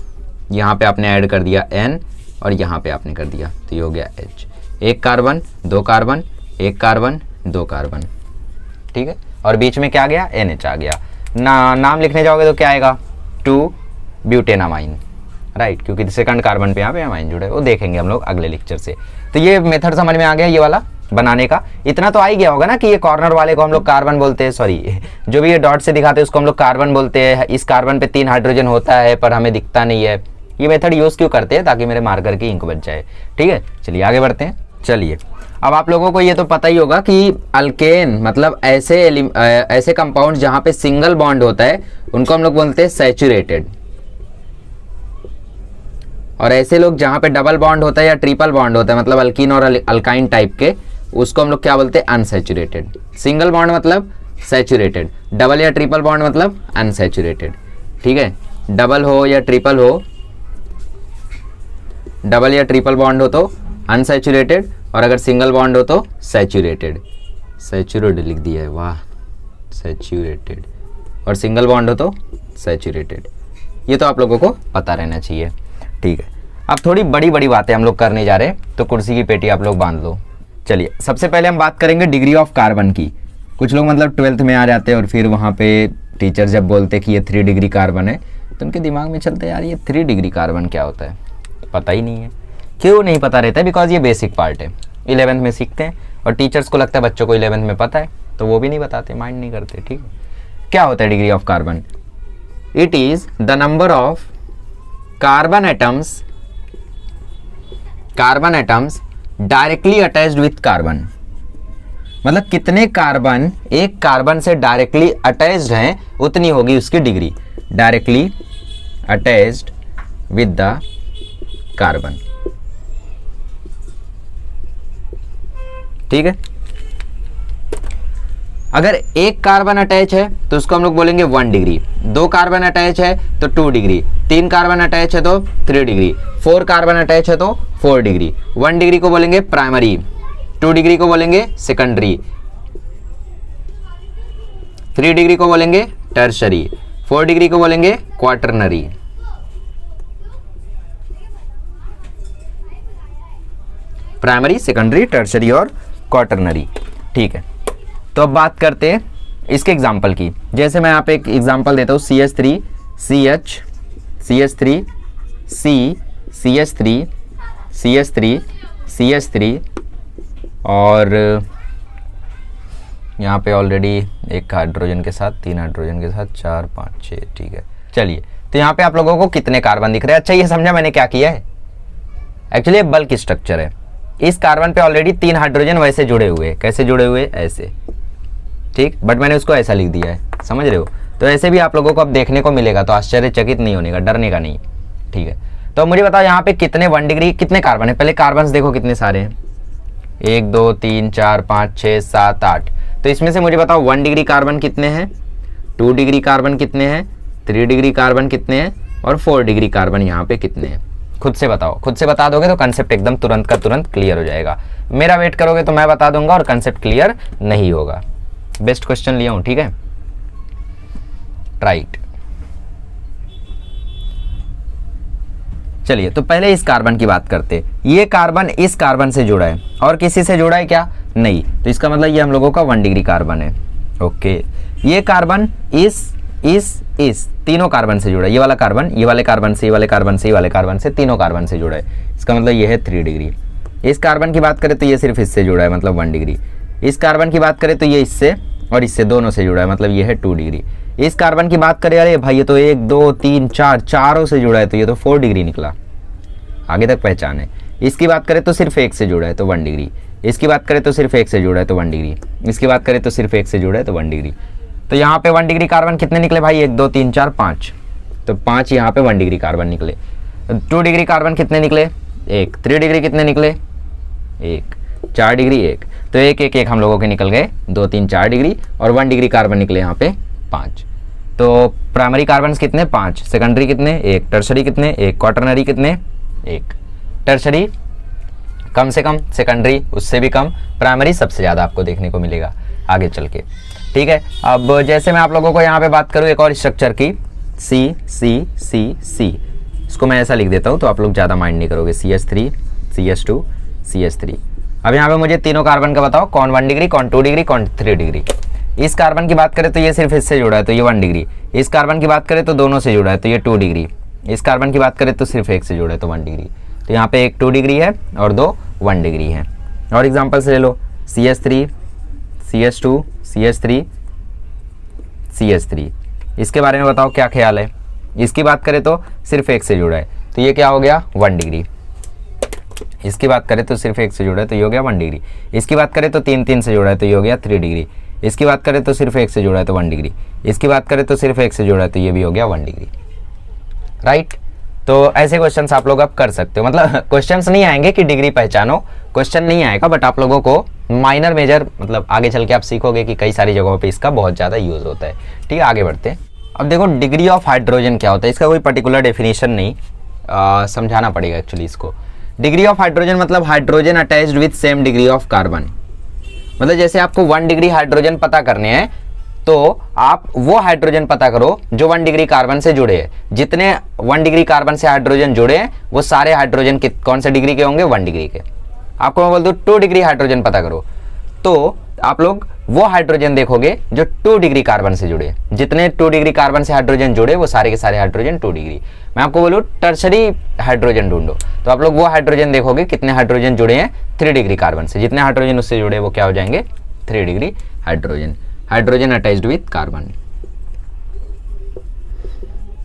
यहाँ पे आपने ऐड कर दिया N और यहाँ पे आपने कर दिया, तो ये हो गया H। एक कार्बन दो कार्बन, एक कार्बन दो कार्बन, ठीक है, और बीच में क्या आ गया NH आ गया। नाम लिखने जाओगे तो क्या आएगा 2 ब्यूटेनामाइन, राइट, क्योंकि सेकंड कार्बन पे यहाँ पे अमाइन जुड़े, वो देखेंगे हम लोग अगले लेक्चर से। तो ये मेथड समझ में आ गया ये वाला बनाने का। इतना तो आ ही गया होगा ना कि ये कॉर्नर वाले को हम लोग कार्बन बोलते हैं, सॉरी जो भी ये डॉट से दिखाते हैं उसको हम लोग कार्बन बोलते हैं। इस कार्बन पे 3 हाइड्रोजन होता है पर हमें दिखता नहीं है। ये मेथड यूज क्यों करते हैं? ताकि मेरे मार्कर की इंक बच जाए। ठीक है, चलिए आगे बढ़ते हैं। चलिए अब आप लोगों को ये तो पता ही होगा कि अल्केन मतलब ऐसे कंपाउंड जहां पे सिंगल बॉन्ड होता है उनको हम लोग बोलते हैं सैचुरेटेड, और ऐसे लोग जहां पे डबल बॉन्ड होता है या ट्रिपल बॉन्ड होता है मतलब अल्कीन और अल्काइन टाइप के, उसको हम लोग क्या बोलते हैं अनसैचुरेटेड। सिंगल बॉन्ड मतलब सैचुरेटेड, डबल या ट्रिपल बॉन्ड मतलब अनसैचुरेटेड। ठीक है, डबल हो या ट्रिपल हो, डबल या ट्रिपल बॉन्ड हो तो अनसैचुरेटेड, और अगर सिंगल बॉन्ड हो तो सैचुरेटेड। सैचुरेटेड लिख दिया है, वाह, सैचुरेटेड, और सिंगल बॉन्ड हो तो सैचुरेटेड। ये तो आप लोगों को पता रहना चाहिए। ठीक है, अब थोड़ी बड़ी बड़ी बातें हम लोग करने जा रहे हैं, तो कुर्सी की पेटी आप लोग बांध लो। चलिए सबसे पहले हम बात करेंगे डिग्री ऑफ कार्बन की। कुछ लोग मतलब 12th में आ जाते हैं और फिर वहाँ पे टीचर जब बोलते कि ये 3 डिग्री कार्बन है तो उनके दिमाग में चलते यार ये 3 डिग्री कार्बन क्या होता है, पता ही नहीं है। क्यों नहीं पता रहता है? बिकॉज ये बेसिक पार्ट है, 11th में सीखते हैं और टीचर्स को लगता है बच्चों को 11th में पता है तो वो भी नहीं बताते, माइंड नहीं करते। ठीक है, क्या होता है degree of carbon? It is the number of carbon atoms directly attached with carbon, मतलब कितने कार्बन एक कार्बन से डायरेक्टली अटैच्ड हैं उतनी होगी उसकी degree. Directly attached with the carbon, ठीक है। अगर एक कार्बन अटैच है तो उसको हम लोग बोलेंगे 1 डिग्री, 2 कार्बन अटैच है तो 2 डिग्री, 3 कार्बन अटैच है तो 3 डिग्री, 4 कार्बन अटैच है तो 4 डिग्री। 1 डिग्री को बोलेंगे प्राइमरी, 2 डिग्री को बोलेंगे सेकेंडरी, 3 डिग्री को बोलेंगे टर्शरी, 4 डिग्री को बोलेंगे क्वाटरनरी। प्राइमरी, सेकेंडरी, टर्शरी और क्वाटरनरी। ठीक है, तो अब बात करते हैं इसके एग्जाम्पल की। जैसे मैं यहाँ पे एक एग्जाम्पल देता हूँ, CH3 CH, CH3 C, CH3 CH3 CH3, और यहाँ पे ऑलरेडी एक हाइड्रोजन के साथ, 3 हाइड्रोजन के साथ 4 5 6। ठीक है, चलिए तो यहाँ पे आप लोगों को कितने कार्बन दिख रहे हैं? अच्छा ये समझा मैंने क्या किया है? एक्चुअली बल्क स्ट्रक्चर है। इस कार्बन पे ऑलरेडी 3 हाइड्रोजन वैसे जुड़े हुए, कैसे जुड़े हुए? ऐसे, ठीक, बट मैंने उसको ऐसा लिख दिया है, समझ रहे हो? तो ऐसे भी आप लोगों को अब देखने को मिलेगा, तो आश्चर्यचकित नहीं होने का, डरने का नहीं। ठीक है, तो मुझे बताओ यहाँ पे कितने 1 डिग्री कितने कार्बन है? पहले कार्बन देखो कितने सारे हैं, 1 2 3 4 5 6 7 8। तो इसमें से मुझे बताओ 1 डिग्री कार्बन कितने हैं, 2 डिग्री कार्बन कितने हैं, 3 डिग्री कार्बन कितने हैं, और 4 डिग्री कार्बन यहाँ पे कितने हैं? खुद से बताओ। खुद से बता दोगे तो कंसेप्ट एकदम तुरंत का तुरंत क्लियर हो जाएगा। मेरा वेट करोगे तो मैं बता दूंगा और कंसेप्ट क्लियर नहीं होगा। बेस्ट क्वेश्चन लिया हूं, ठीक है, राइट। चलिए तो पहले इस कार्बन की बात करते। ये कार्बन इस कार्बन से जुड़ा है और किसी से जुड़ा है क्या? नहीं, तो इसका मतलब ये हम लोगों का 1 डिग्री कार्बन है। ओके, ये कार्बन इस तीनों कार्बन से जुड़ा है। ये वाला कार्बन, ये वाले कार्बन से, ये वाले कार्बन से, ये वाले कार्बन से, तीनों कार्बन से जुड़ा है। इसका मतलब ये है 3 डिग्री। इस कार्बन की बात करें तो ये सिर्फ इससे जुड़ा है, मतलब 1 डिग्री। इस कार्बन की बात करें तो ये इससे और इससे दोनों से जुड़ा है, मतलब ये है 2 डिग्री। इस कार्बन की बात करें, अरे भाई ये तो 1 2 3 4 चारों से जुड़ा है, तो ये तो 4 डिग्री निकला। आगे तक पहचान है। इसकी बात करें तो सिर्फ 1 से जुड़ा है तो 1 डिग्री। इसकी बात करें तो सिर्फ 1 से जुड़ा है तो 1 डिग्री। इसकी बात करें तो सिर्फ 1 से जुड़ा है तो 1 डिग्री। तो यहाँ पे 1 डिग्री कार्बन कितने निकले भाई? 1 2 3 4 5। तो 5 यहाँ पे 1 डिग्री कार्बन निकले। 2 डिग्री कार्बन कितने निकले? 1। 3 डिग्री कितने निकले? 1। 4 डिग्री 1। तो 1 1 1 हम लोगों के निकल गए 2 3 4 डिग्री, और 1 डिग्री कार्बन निकले यहाँ पे 5। तो प्राइमरी कार्बन कितने? 5। सेकेंडरी कितने? 1। टर्शरी कितने? 1। क्वाटरनरी कितने? 1। टर्शरी कम से कम, सेकेंडरी उससे भी कम, प्राइमरी सबसे ज़्यादा आपको देखने को मिलेगा आगे चल के। ठीक है, अब जैसे मैं आप लोगों को यहाँ पे बात करूँ एक और स्ट्रक्चर की, सी सी सी सी, इसको मैं ऐसा लिख देता हूँ तो आप लोग ज़्यादा माइंड नहीं करोगे। CH3 CH2 CH3। अब यहाँ पे मुझे तीनों कार्बन का बताओ, कौन 1 डिग्री, कौन 2 डिग्री, कौन 3 डिग्री। इस कार्बन की बात करें तो ये सिर्फ इससे जुड़ा है तो ये 1 डिग्री। इस कार्बन की बात करें तो दोनों से जुड़ा है तो ये 2 डिग्री। इस कार्बन की बात करें तो सिर्फ एक से जुड़ा है तो 1 डिग्री। तो यहाँ पे एक 2 डिग्री है और 2 1 डिग्री है। और एग्जाम्पल से ले लो, CH3 CH2 CH3 CH3। इसके बारे में बताओ क्या ख्याल है। इसकी बात करें तो सिर्फ एक से जुड़ा है तो ये क्या हो गया? 1 डिग्री। इसकी बात करें तो सिर्फ एक से जुड़ा है तो ये हो गया 1 डिग्री। इसकी बात करें तो 3 3 से जुड़ा है तो ये हो गया 3 डिग्री। इसकी बात करें तो सिर्फ एक से जुड़ा है तो 1 डिग्री। इसकी बात करें तो सिर्फ एक से जुड़ा है तो ये भी हो गया 1 डिग्री। राइट। तो ऐसे क्वेश्चंस आप लोग अब कर सकते हो, मतलब क्वेश्चंस नहीं आएंगे कि डिग्री पहचानो, क्वेश्चन नहीं आएगा, बट आप लोगों को माइनर मेजर, मतलब आगे चल के आप सीखोगे कि कई सारी जगहों पे इसका बहुत ज़्यादा यूज़ होता है। ठीक है, आगे बढ़ते हैं। अब देखो डिग्री ऑफ हाइड्रोजन क्या होता है, इसका कोई पर्टिकुलर डेफिनेशन नहीं, समझाना पड़ेगा एक्चुअली इसको। डिग्री ऑफ हाइड्रोजन मतलब hydrogen attached with same degree of carbon. मतलब जैसे आपको 1 डिग्री हाइड्रोजन पता करने हैं तो आप वो हाइड्रोजन पता करो जो 1 डिग्री कार्बन से जुड़े हैं। जितने 1 डिग्री कार्बन से हाइड्रोजन जुड़े हैं वो सारे हाइड्रोजन कौन से डिग्री के होंगे? 1 डिग्री के। आपको मैं बोल दूं 2 डिग्री हाइड्रोजन पता करो तो आप लोग वो हाइड्रोजन देखोगे जो 2 डिग्री कार्बन से जुड़े। जितने 2 डिग्री कार्बन से हाइड्रोजन जुड़े वो सारे के सारे हाइड्रोजन 2 डिग्री। मैं आपको बोलूँ टर्शरी हाइड्रोजन ढूंढो तो आप लोग वो हाइड्रोजन देखोगे कितने हाइड्रोजन जुड़े हैं 3 डिग्री कार्बन से। जितने हाइड्रोजन उससे जुड़े वो क्या हो जाएंगे? 3 degree hydrogen. Hydrogen attached with carbon.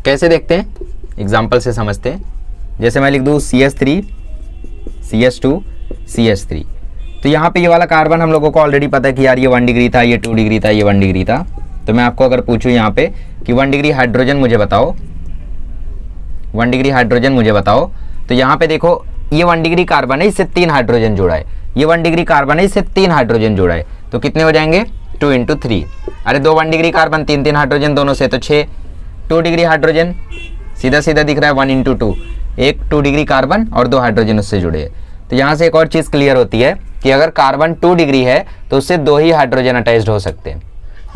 कैसे देखते हैं? एग्जाम्पल से समझते हैं। जैसे मैं लिख दूं CH3 CH2 CH3, तो यहाँ पे ये वाला कार्बन हम लोगों को ऑलरेडी पता है कि यार ये 1 डिग्री था, ये 2 डिग्री था, ये 1 डिग्री था। तो मैं आपको अगर पूछूं यहाँ पे कि 1 डिग्री हाइड्रोजन मुझे बताओ, 1 डिग्री हाइड्रोजन मुझे बताओ, तो यहाँ पे देखो ये 1 डिग्री कार्बन है, इससे 3 हाइड्रोजन जोड़ा है। ये 1 डिग्री कार्बन है, इससे 3 हाइड्रोजन जोड़ा है तो कितने हो जाएंगे? 2 × 3। अरे 2 1 डिग्री कार्बन, 3 3 हाइड्रोजन दोनों से तो 6। 2 डिग्री हाइड्रोजन सीधा सीधा दिख रहा है 1 × 2, एक 2 डिग्री कार्बन और 2 हाइड्रोजन उससे जुड़े हैं। तो यहाँ से एक और चीज़ क्लियर होती है कि अगर कार्बन 2 डिग्री है तो उससे 2 ही हाइड्रोजन अटैच्ड हो सकते हैं,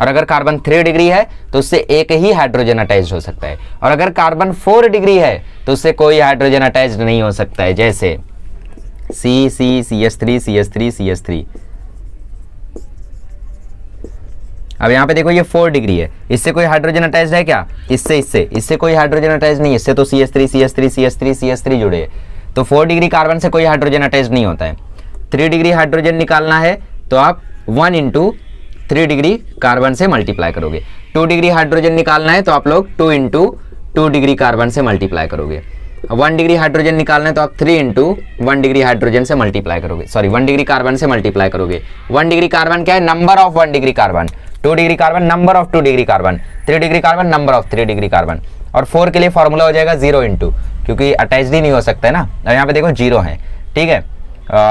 और अगर कार्बन 3 डिग्री है तो उससे एक ही हाइड्रोजन अटैच्ड हो सकता है, और अगर कार्बन 4 डिग्री है तो उससे कोई हाइड्रोजन अटैच्ड नहीं हो सकता है। जैसे CH3 CH3 CH3। अब यहाँ पे देखो ये 4 डिग्री है, इससे कोई हाइड्रोजन अटैच्ड है क्या? इससे कोई हाइड्रोजन अटैच्ड नहीं है। इससे तो CH3 CH3 CH3 CH3 जुड़े हैं, तो 4 डिग्री कार्बन से कोई हाइड्रोजन अटैच्ड नहीं होता है। 3 डिग्री हाइड्रोजन निकालना है तो आप 1 × 3 डिग्री कार्बन से मल्टीप्लाई करोगे। 2 डिग्री हाइड्रोजन निकालना है तो आप लोग 2 × 2 डिग्री कार्बन से मल्टीप्लाई करोगे। 1 डिग्री हाइड्रोजन निकालना है तो आप 3 × 1 डिग्री हाइड्रोजन से मल्टीप्लाई करोगे, सॉरी 1 डिग्री कार्बन से मल्टीप्लाई करोगे। 1 डिग्री कार्बन क्या है? Number of 1 degree carbon. 2 degree carbon number of 2 degree carbon. 3 degree carbon number of 3 degree carbon. और 4 के लिए फॉर्मूला हो जाएगा 0 × क्योंकि अटैच्ड ही नहीं हो सकता है ना। अब यहाँ पे देखो 0 है। ठीक है,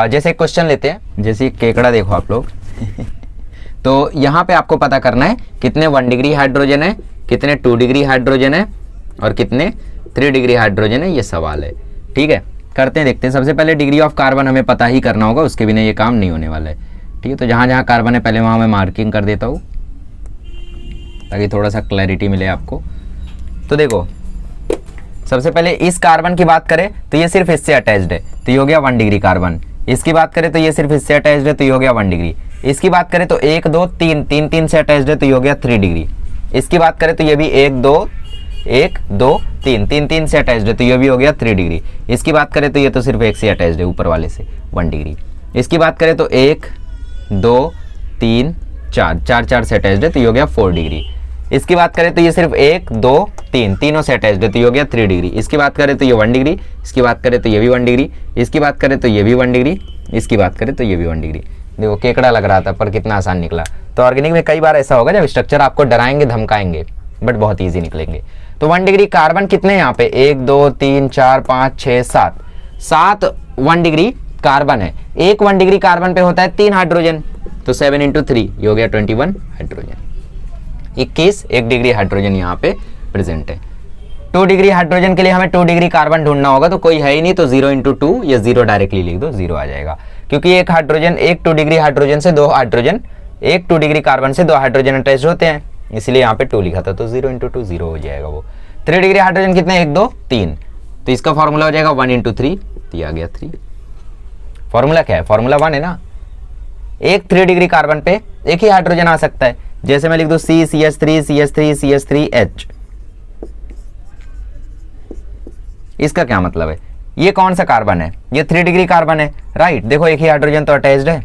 जैसे एक क्वेश्चन लेते हैं, जैसे केकड़ा देखो आप लोग तो यहाँ पे आपको पता करना है कितने 1 डिग्री हाइड्रोजन है, कितने 2 डिग्री हाइड्रोजन है और कितने 3 डिग्री हाइड्रोजन है, ये सवाल है। ठीक है, करते हैं, देखते हैं। सबसे पहले डिग्री ऑफ कार्बन हमें पता ही करना होगा, उसके बिना ये काम नहीं होने वाला है। ठीक है, तो जहाँ जहाँ कार्बन है पहले वहाँ मैं मार्किंग कर देता हूँ ताकि थोड़ा सा क्लैरिटी मिले आपको। तो देखो सबसे पहले इस कार्बन की बात करें तो ये सिर्फ इससे अटैच्ड है तो ये हो गया 1 डिग्री कार्बन। इसकी बात करें तो ये सिर्फ इससे अटैच्ड है तो ये हो गया 1 डिग्री। इसकी बात करें तो 1 2 3 3 से अटैच्ड है तो ये हो गया 3 डिग्री। इसकी बात करें तो ये भी 1 2 3 से अटैच्ड है तो ये भी हो गया 3 डिग्री। इसकी बात करें तो ये तो सिर्फ एक से अटैच्ड है ऊपर वाले से 1 डिग्री। इसकी बात करें तो 1 2 3 4 से अटैच्ड है तो ये हो गया 4 डिग्री। इसकी बात करें तो ये सिर्फ 1 2 3 तीनों से अटैच्ड है तो ये हो गया 3 डिग्री। इसकी बात करें तो ये 1 डिग्री। इसकी बात करें तो ये भी 1 डिग्री। इसकी बात करें तो ये भी 1 डिग्री। इसकी बात करें तो ये भी 1 डिग्री। देखो केकड़ा लग रहा था पर कितना आसान निकला। तो ऑर्गेनिक में कई बार ऐसा होगा जब स्ट्रक्चर आपको डराएंगे धमकाएंगे बट बहुत ईजी निकलेंगे। तो 1 डिग्री कार्बन कितने यहाँ पे, 1 2 3 4 5 6 7, 7 1 डिग्री कार्बन है। एक 1 डिग्री कार्बन पे होता है 3 हाइड्रोजन, तो 7 × 3 ये हो गया 21 हाइड्रोजन। 21 1 डिग्री हाइड्रोजन यहाँ पे प्रेजेंट है। 2 डिग्री हाइड्रोजन के लिए हमें 2 डिग्री कार्बन ढूंढना होगा, तो कोई है ही नहीं, तो 0 × 2 या 0 डायरेक्टली लिख दो, 0 आ जाएगा। क्योंकि एक हाइड्रोजन, एक 2 डिग्री हाइड्रोजन से 2 हाइड्रोजन, एक 2 डिग्री कार्बन से 2 हाइड्रोजन अटैच होते हैं, इसलिए यहाँ पे 2 लिखा था, तो 0 × 2 0 हो जाएगा वो। 3 डिग्री हाइड्रोजन कितने, 1 2 3, तो इसका फॉर्मूला हो जाएगा 1 × 3, तो आ गया 3। फॉर्मूला क्या है, फॉर्मूला 1 है ना। एक 3 डिग्री कार्बन पे एक ही हाइड्रोजन आ सकता है, जैसे मैं लिख दूं CH3 CH3 CH3H। इसका क्या मतलब है, ये कौन सा कार्बन है, ये 3 डिग्री कार्बन है, राइट। देखो एक ही हाइड्रोजन तो अटैच्ड है।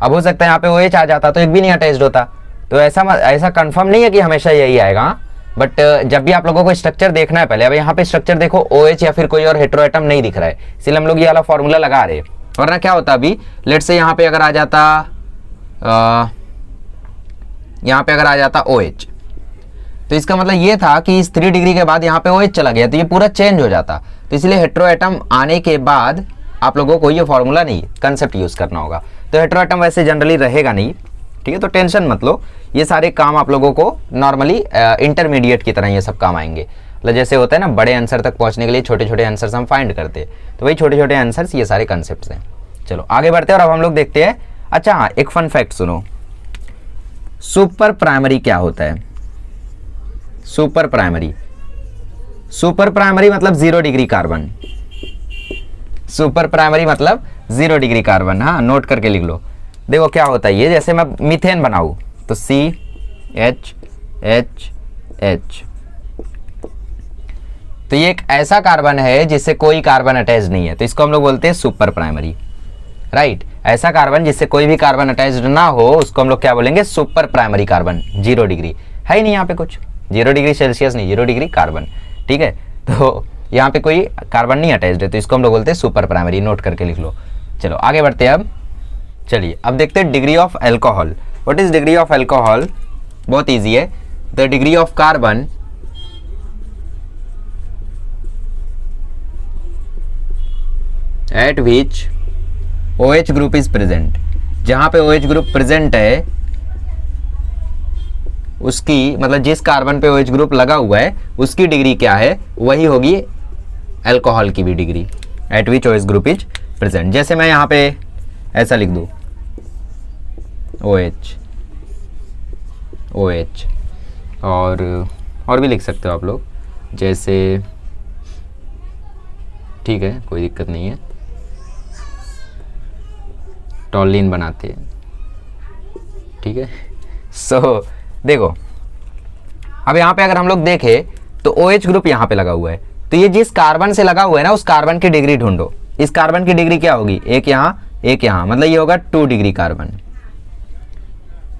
अब हो सकता है यहाँ पे OH आ जाता तो एक भी नहीं अटैच्ड होता, तो ऐसा कंफर्म नहीं है कि हमेशा यही आएगा, बट जब भी आप लोगों को स्ट्रक्चर देखना है पहले, अब यहाँ पे स्ट्रक्चर देखो OH या फिर कोई और हेटेरोएटम नहीं दिख रहा है, इसलिए हम लोग ये वाला फॉर्मूला लगा रहे हैं। वरना क्या होता, अभी लेट्स से यहाँ पे अगर आ जाता OH, तो इसका मतलब ये था कि इस 3 डिग्री के बाद यहाँ पे OH चला गया, तो ये पूरा चेंज हो जाता। तो इसलिए हेटेरोएटम आने के बाद आप लोगों को ये फॉर्मूला नहीं, कंसेप्ट यूज करना होगा। तो हेटेरोएटम वैसे जनरली रहेगा नहीं, ठीक है, तो टेंशन मत लो, ये सारे काम आप लोगों को नॉर्मली इंटरमीडिएट की तरह ये सब काम आएंगे। मतलब जैसे होता है ना, बड़े आंसर तक पहुंचने के लिए छोटे छोटे आंसर्स हम फाइंड करते हैं, तो वही छोटे छोटे आंसर्स ये सारे कंसेप्ट्स हैं। चलो आगे बढ़ते हैं और अब हम लोग देखते हैं। अच्छा हाँ, एक फन फैक्ट सुनो, सुपर प्राइमरी क्या होता है। सुपर प्राइमरी मतलब 0 डिग्री कार्बन। सुपर प्राइमरी मतलब 0 डिग्री कार्बन, हाँ नोट करके लिख लो। देखो क्या होता है ये, जैसे मैं मीथेन बनाऊं तो CH तो ये एक ऐसा कार्बन है जिससे कोई कार्बन अटैच नहीं है, तो इसको हम लोग बोलते हैं सुपर प्राइमरी, राइट। ऐसा कार्बन जिससे कोई भी कार्बन अटैच्ड ना हो उसको हम लोग क्या बोलेंगे, सुपर प्राइमरी कार्बन। 0 डिग्री है ही नहीं यहाँ पे कुछ, 0 डिग्री सेल्सियस नहीं, 0 डिग्री कार्बन, ठीक है। तो यहाँ पे कोई कार्बन नहीं अटैच्ड है, तो इसको हम लोग बोलते हैं सुपर प्राइमरी, नोट करके लिख लो। चलो आगे बढ़ते हैं। अब चलिए अब देखते हैं degree of alcohol. What is degree of alcohol, बहुत इजी है। The degree of carbon eight which OH group is present, जहां पे OH ग्रुप प्रेजेंट है उसकी, मतलब जिस कार्बन पे OH ग्रुप लगा हुआ है उसकी डिग्री क्या है, वही होगी एल्कोहल की भी degree, eight which OH group is present. जैसे मैं यहाँ पे ऐसा लिख दूं OH और भी लिख सकते हो आप लोग, जैसे ठीक है कोई दिक्कत नहीं है, टॉलिन बनाते हैं, ठीक है। सो देखो अब यहाँ पे अगर हम लोग देखें तो OH ग्रुप यहाँ पे लगा हुआ है, तो ये जिस कार्बन से लगा हुआ है ना उस कार्बन की डिग्री ढूंढो। इस कार्बन की डिग्री क्या होगी, एक यहाँ एक यहाँ, मतलब ये होगा 2 डिग्री कार्बन,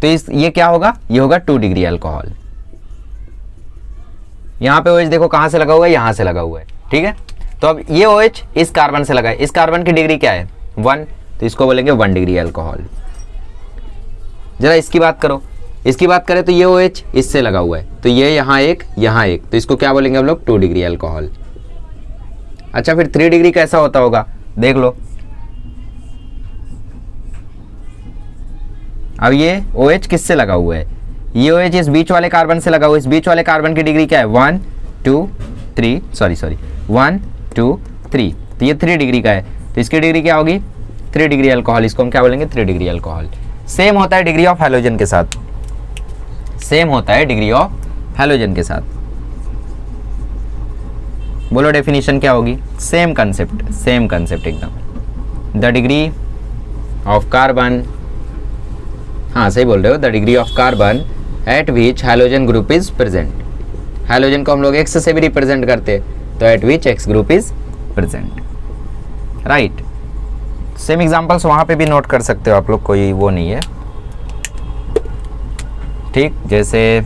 तो ये क्या होगा, ये होगा 2 डिग्री अल्कोहल। यहाँ पे OH देखो कहाँ से लगा हुआ है, यहाँ से लगा हुआ है, ठीक है। तो अब ये OH इस कार्बन से लगा है, इस कार्बन की डिग्री क्या है 1, तो इसको बोलेंगे 1 डिग्री अल्कोहल। जरा इसकी बात करो, इसकी बात करें तो ये OH इससे लगा हुआ है, तो ये यहाँ एक, तो इसको क्या बोलेंगे हम लोग 2 डिग्री अल्कोहल। अच्छा फिर 3 डिग्री कैसा होता होगा, देख लो। अब ये OH किससे लगा हुआ है, ये OH इस बीच वाले कार्बन से लगा हुआ है, इस बीच वाले कार्बन की डिग्री क्या है 1 2 3, सॉरी 1 2 3, तो ये 3 डिग्री का है, तो इसकी डिग्री क्या होगी 3 डिग्री अल्कोहल, इसको हम क्या बोलेंगे 3 डिग्री अल्कोहल। सेम होता है डिग्री ऑफ हैलोजन के साथ, सेम होता है डिग्री ऑफ हैलोजन के साथ। बोलो डेफिनेशन क्या होगी, सेम कंसेप्ट एकदम। द डिग्री ऑफ कार्बन, हाँ सही बोल रहे हो, the degree of carbon eight which halogen group is present. Halogen को हम लोग X से भी रिप्रेजेंट करते हैं, तो eight which X group is present, right. Same examples वहां पे भी नोट कर सकते हो आप लोग, कोई वो नहीं है, ठीक। जैसे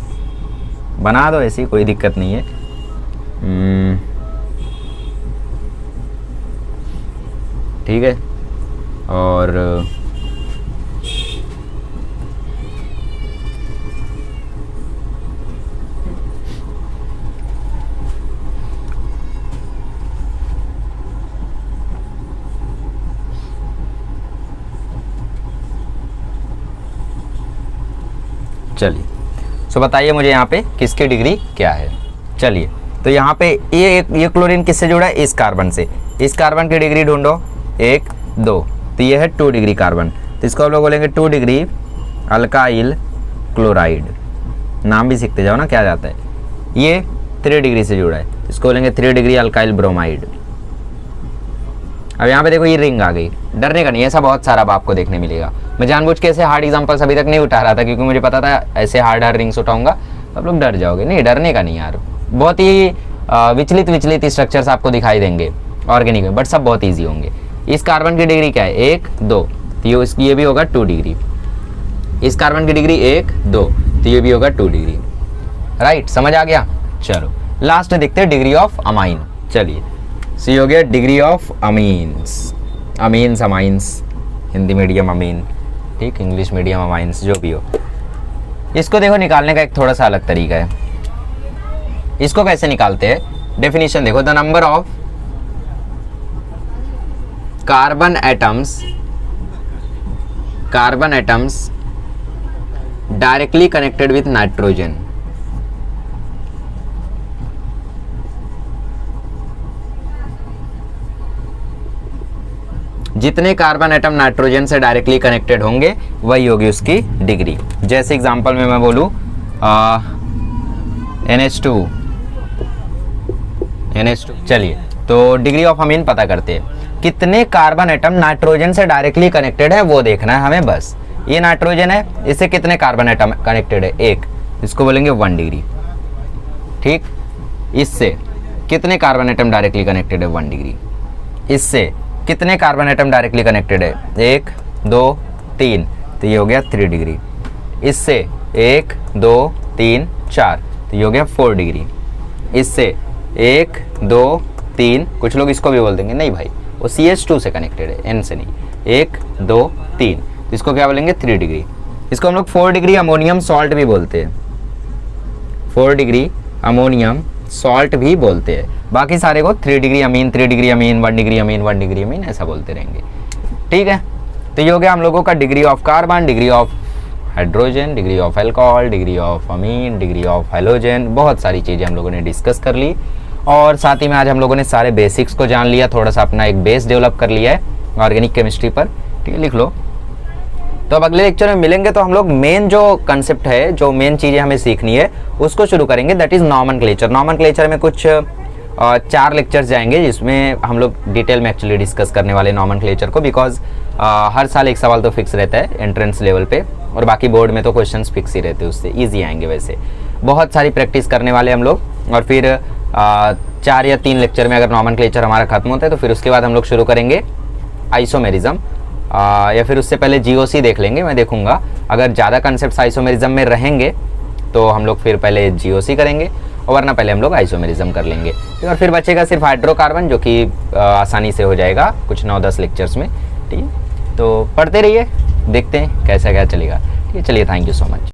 बना दो ऐसी, कोई दिक्कत नहीं है। ठीक है, और चलिए, सो बताइए मुझे यहाँ पे किसकी डिग्री क्या है। चलिए, तो यहाँ पे ये क्लोरीन किससे जुड़ा है, इस कार्बन से। इस कार्बन की डिग्री ढूंढो, 1 2, तो ये है 2 डिग्री कार्बन, तो इसको हम लोग बोलेंगे 2 डिग्री अल्काइल क्लोराइड। नाम भी सीखते जाओ ना क्या जाता है। ये 3 डिग्री से जुड़ा है, इसको बोलेंगे 3 डिग्री अल्काइल ब्रोमाइड। अब यहाँ पे देखो ये रिंग आ गई, डरने का नहीं, ऐसा बहुत सारा आपको देखने मिलेगा। मैं जानबूझ के ऐसे हार्ड एग्जांपल्स अभी तक नहीं उठा रहा था, क्योंकि मुझे पता था ऐसे हार्ड रिंग्स उठाऊंगा तो आप लोग डर जाओगे। नहीं, डरने का नहीं यार, बहुत ही विचलित स्ट्रक्चर्स आपको दिखाई देंगे ऑर्गेनिक में, बट सब बहुत ईजी होंगे। इस कार्बन की डिग्री क्या है, 1 2, तो ये भी होगा 2 डिग्री। इस कार्बन की डिग्री 1 2, तो ये भी होगा 2 डिग्री। राइट, समझ आ गया। चलो लास्ट में देखते हैं डिग्री ऑफ अमाइन। चलिए, सी हो गया degree of amines, amines, Hindi medium amine, ठीक, इंग्लिश मीडियम अमाइंस, जो भी हो। इसको देखो निकालने का एक थोड़ा सा अलग तरीका है। इसको कैसे निकालते हैं, डेफिनेशन देखो, the number of carbon atoms directly connected with nitrogen. जितने कार्बन एटम नाइट्रोजन से डायरेक्टली कनेक्टेड होंगे वही होगी उसकी डिग्री। जैसे एग्जांपल में मैं बोलूँ NH2। चलिए, तो डिग्री ऑफ अमीन पता करते हैं, कितने कार्बन एटम नाइट्रोजन से डायरेक्टली कनेक्टेड है वो देखना है हमें बस। ये नाइट्रोजन है, इससे कितने कार्बन एटम कनेक्टेड है, 1, इसको बोलेंगे 1 डिग्री। ठीक, इससे कितने कार्बन एटम डायरेक्टली कनेक्टेड है, 1 डिग्री। इससे कितने कार्बन एटम डायरेक्टली कनेक्टेड है, 1 2 3, तो ये हो गया 3 डिग्री। इससे 1 2 3 4, तो ये हो गया 4 डिग्री। इससे 1 2 3, कुछ लोग इसको भी बोल देंगे, नहीं भाई वो CH2 से कनेक्टेड है, N से नहीं, 1 2 3, तो इसको क्या बोलेंगे, 3 डिग्री। इसको हम लोग 4 डिग्री अमोनियम सॉल्ट भी बोलते हैं, 4 डिग्री अमोनियम सॉल्ट भी बोलते हैं। बाकी सारे को 3 degree amine, 3 degree amine, 1 degree amine, 1 degree amine, ऐसा बोलते रहेंगे। ठीक है, तो ये हो गया हम लोगों का degree of carbon, degree of hydrogen, degree of alcohol, degree of amine, degree of halogen. बहुत सारी चीज़ें हम लोगों ने डिस्कस कर ली, और साथ ही में आज हम लोगों ने सारे बेसिक्स को जान लिया, थोड़ा सा अपना एक बेस डेवलप कर लिया है ऑर्गेनिक केमिस्ट्री पर। ठीक है, लिख लो। तो अब अगले लेक्चर में मिलेंगे तो हम लोग मेन जो कंसेप्ट है, जो मेन चीज़ें हमें सीखनी है उसको शुरू करेंगे, दैट इज़ नॉमेनक्लेचर। नॉमेनक्लेचर में कुछ 4 लेक्चर्स जाएंगे, जिसमें हम लोग डिटेल में एक्चुअली डिस्कस करने वाले नॉमेनक्लेचर को, बिकॉज हर साल एक सवाल तो फिक्स रहता है एंट्रेंस लेवल पे, और बाकी बोर्ड में तो क्वेश्चंस फिक्स ही रहते हैं, उससे ईजी आएंगे। वैसे बहुत सारी प्रैक्टिस करने वाले हम लोग, और फिर 4 या 3 लेक्चर में अगर नॉमेनक्लेचर हमारा खत्म होता है तो फिर उसके बाद हम लोग शुरू करेंगे आइसोमेरिज्म, या फिर उससे पहले GOC देख लेंगे, मैं देखूंगा। अगर ज़्यादा कंसेप्ट आइसोमेरिज्म में रहेंगे तो हम लोग फिर पहले GOC करेंगे, और वरना पहले हम लोग आइसोमेरिज्म कर लेंगे। और फिर बचेगा सिर्फ हाइड्रोकार्बन, जो कि आसानी से हो जाएगा कुछ 9-10 लेक्चर्स में। ठीक है, तो पढ़ते रहिए, देखते हैं कैसा क्या चलेगा। ठीक है, चलिए, थैंक यू सो मच।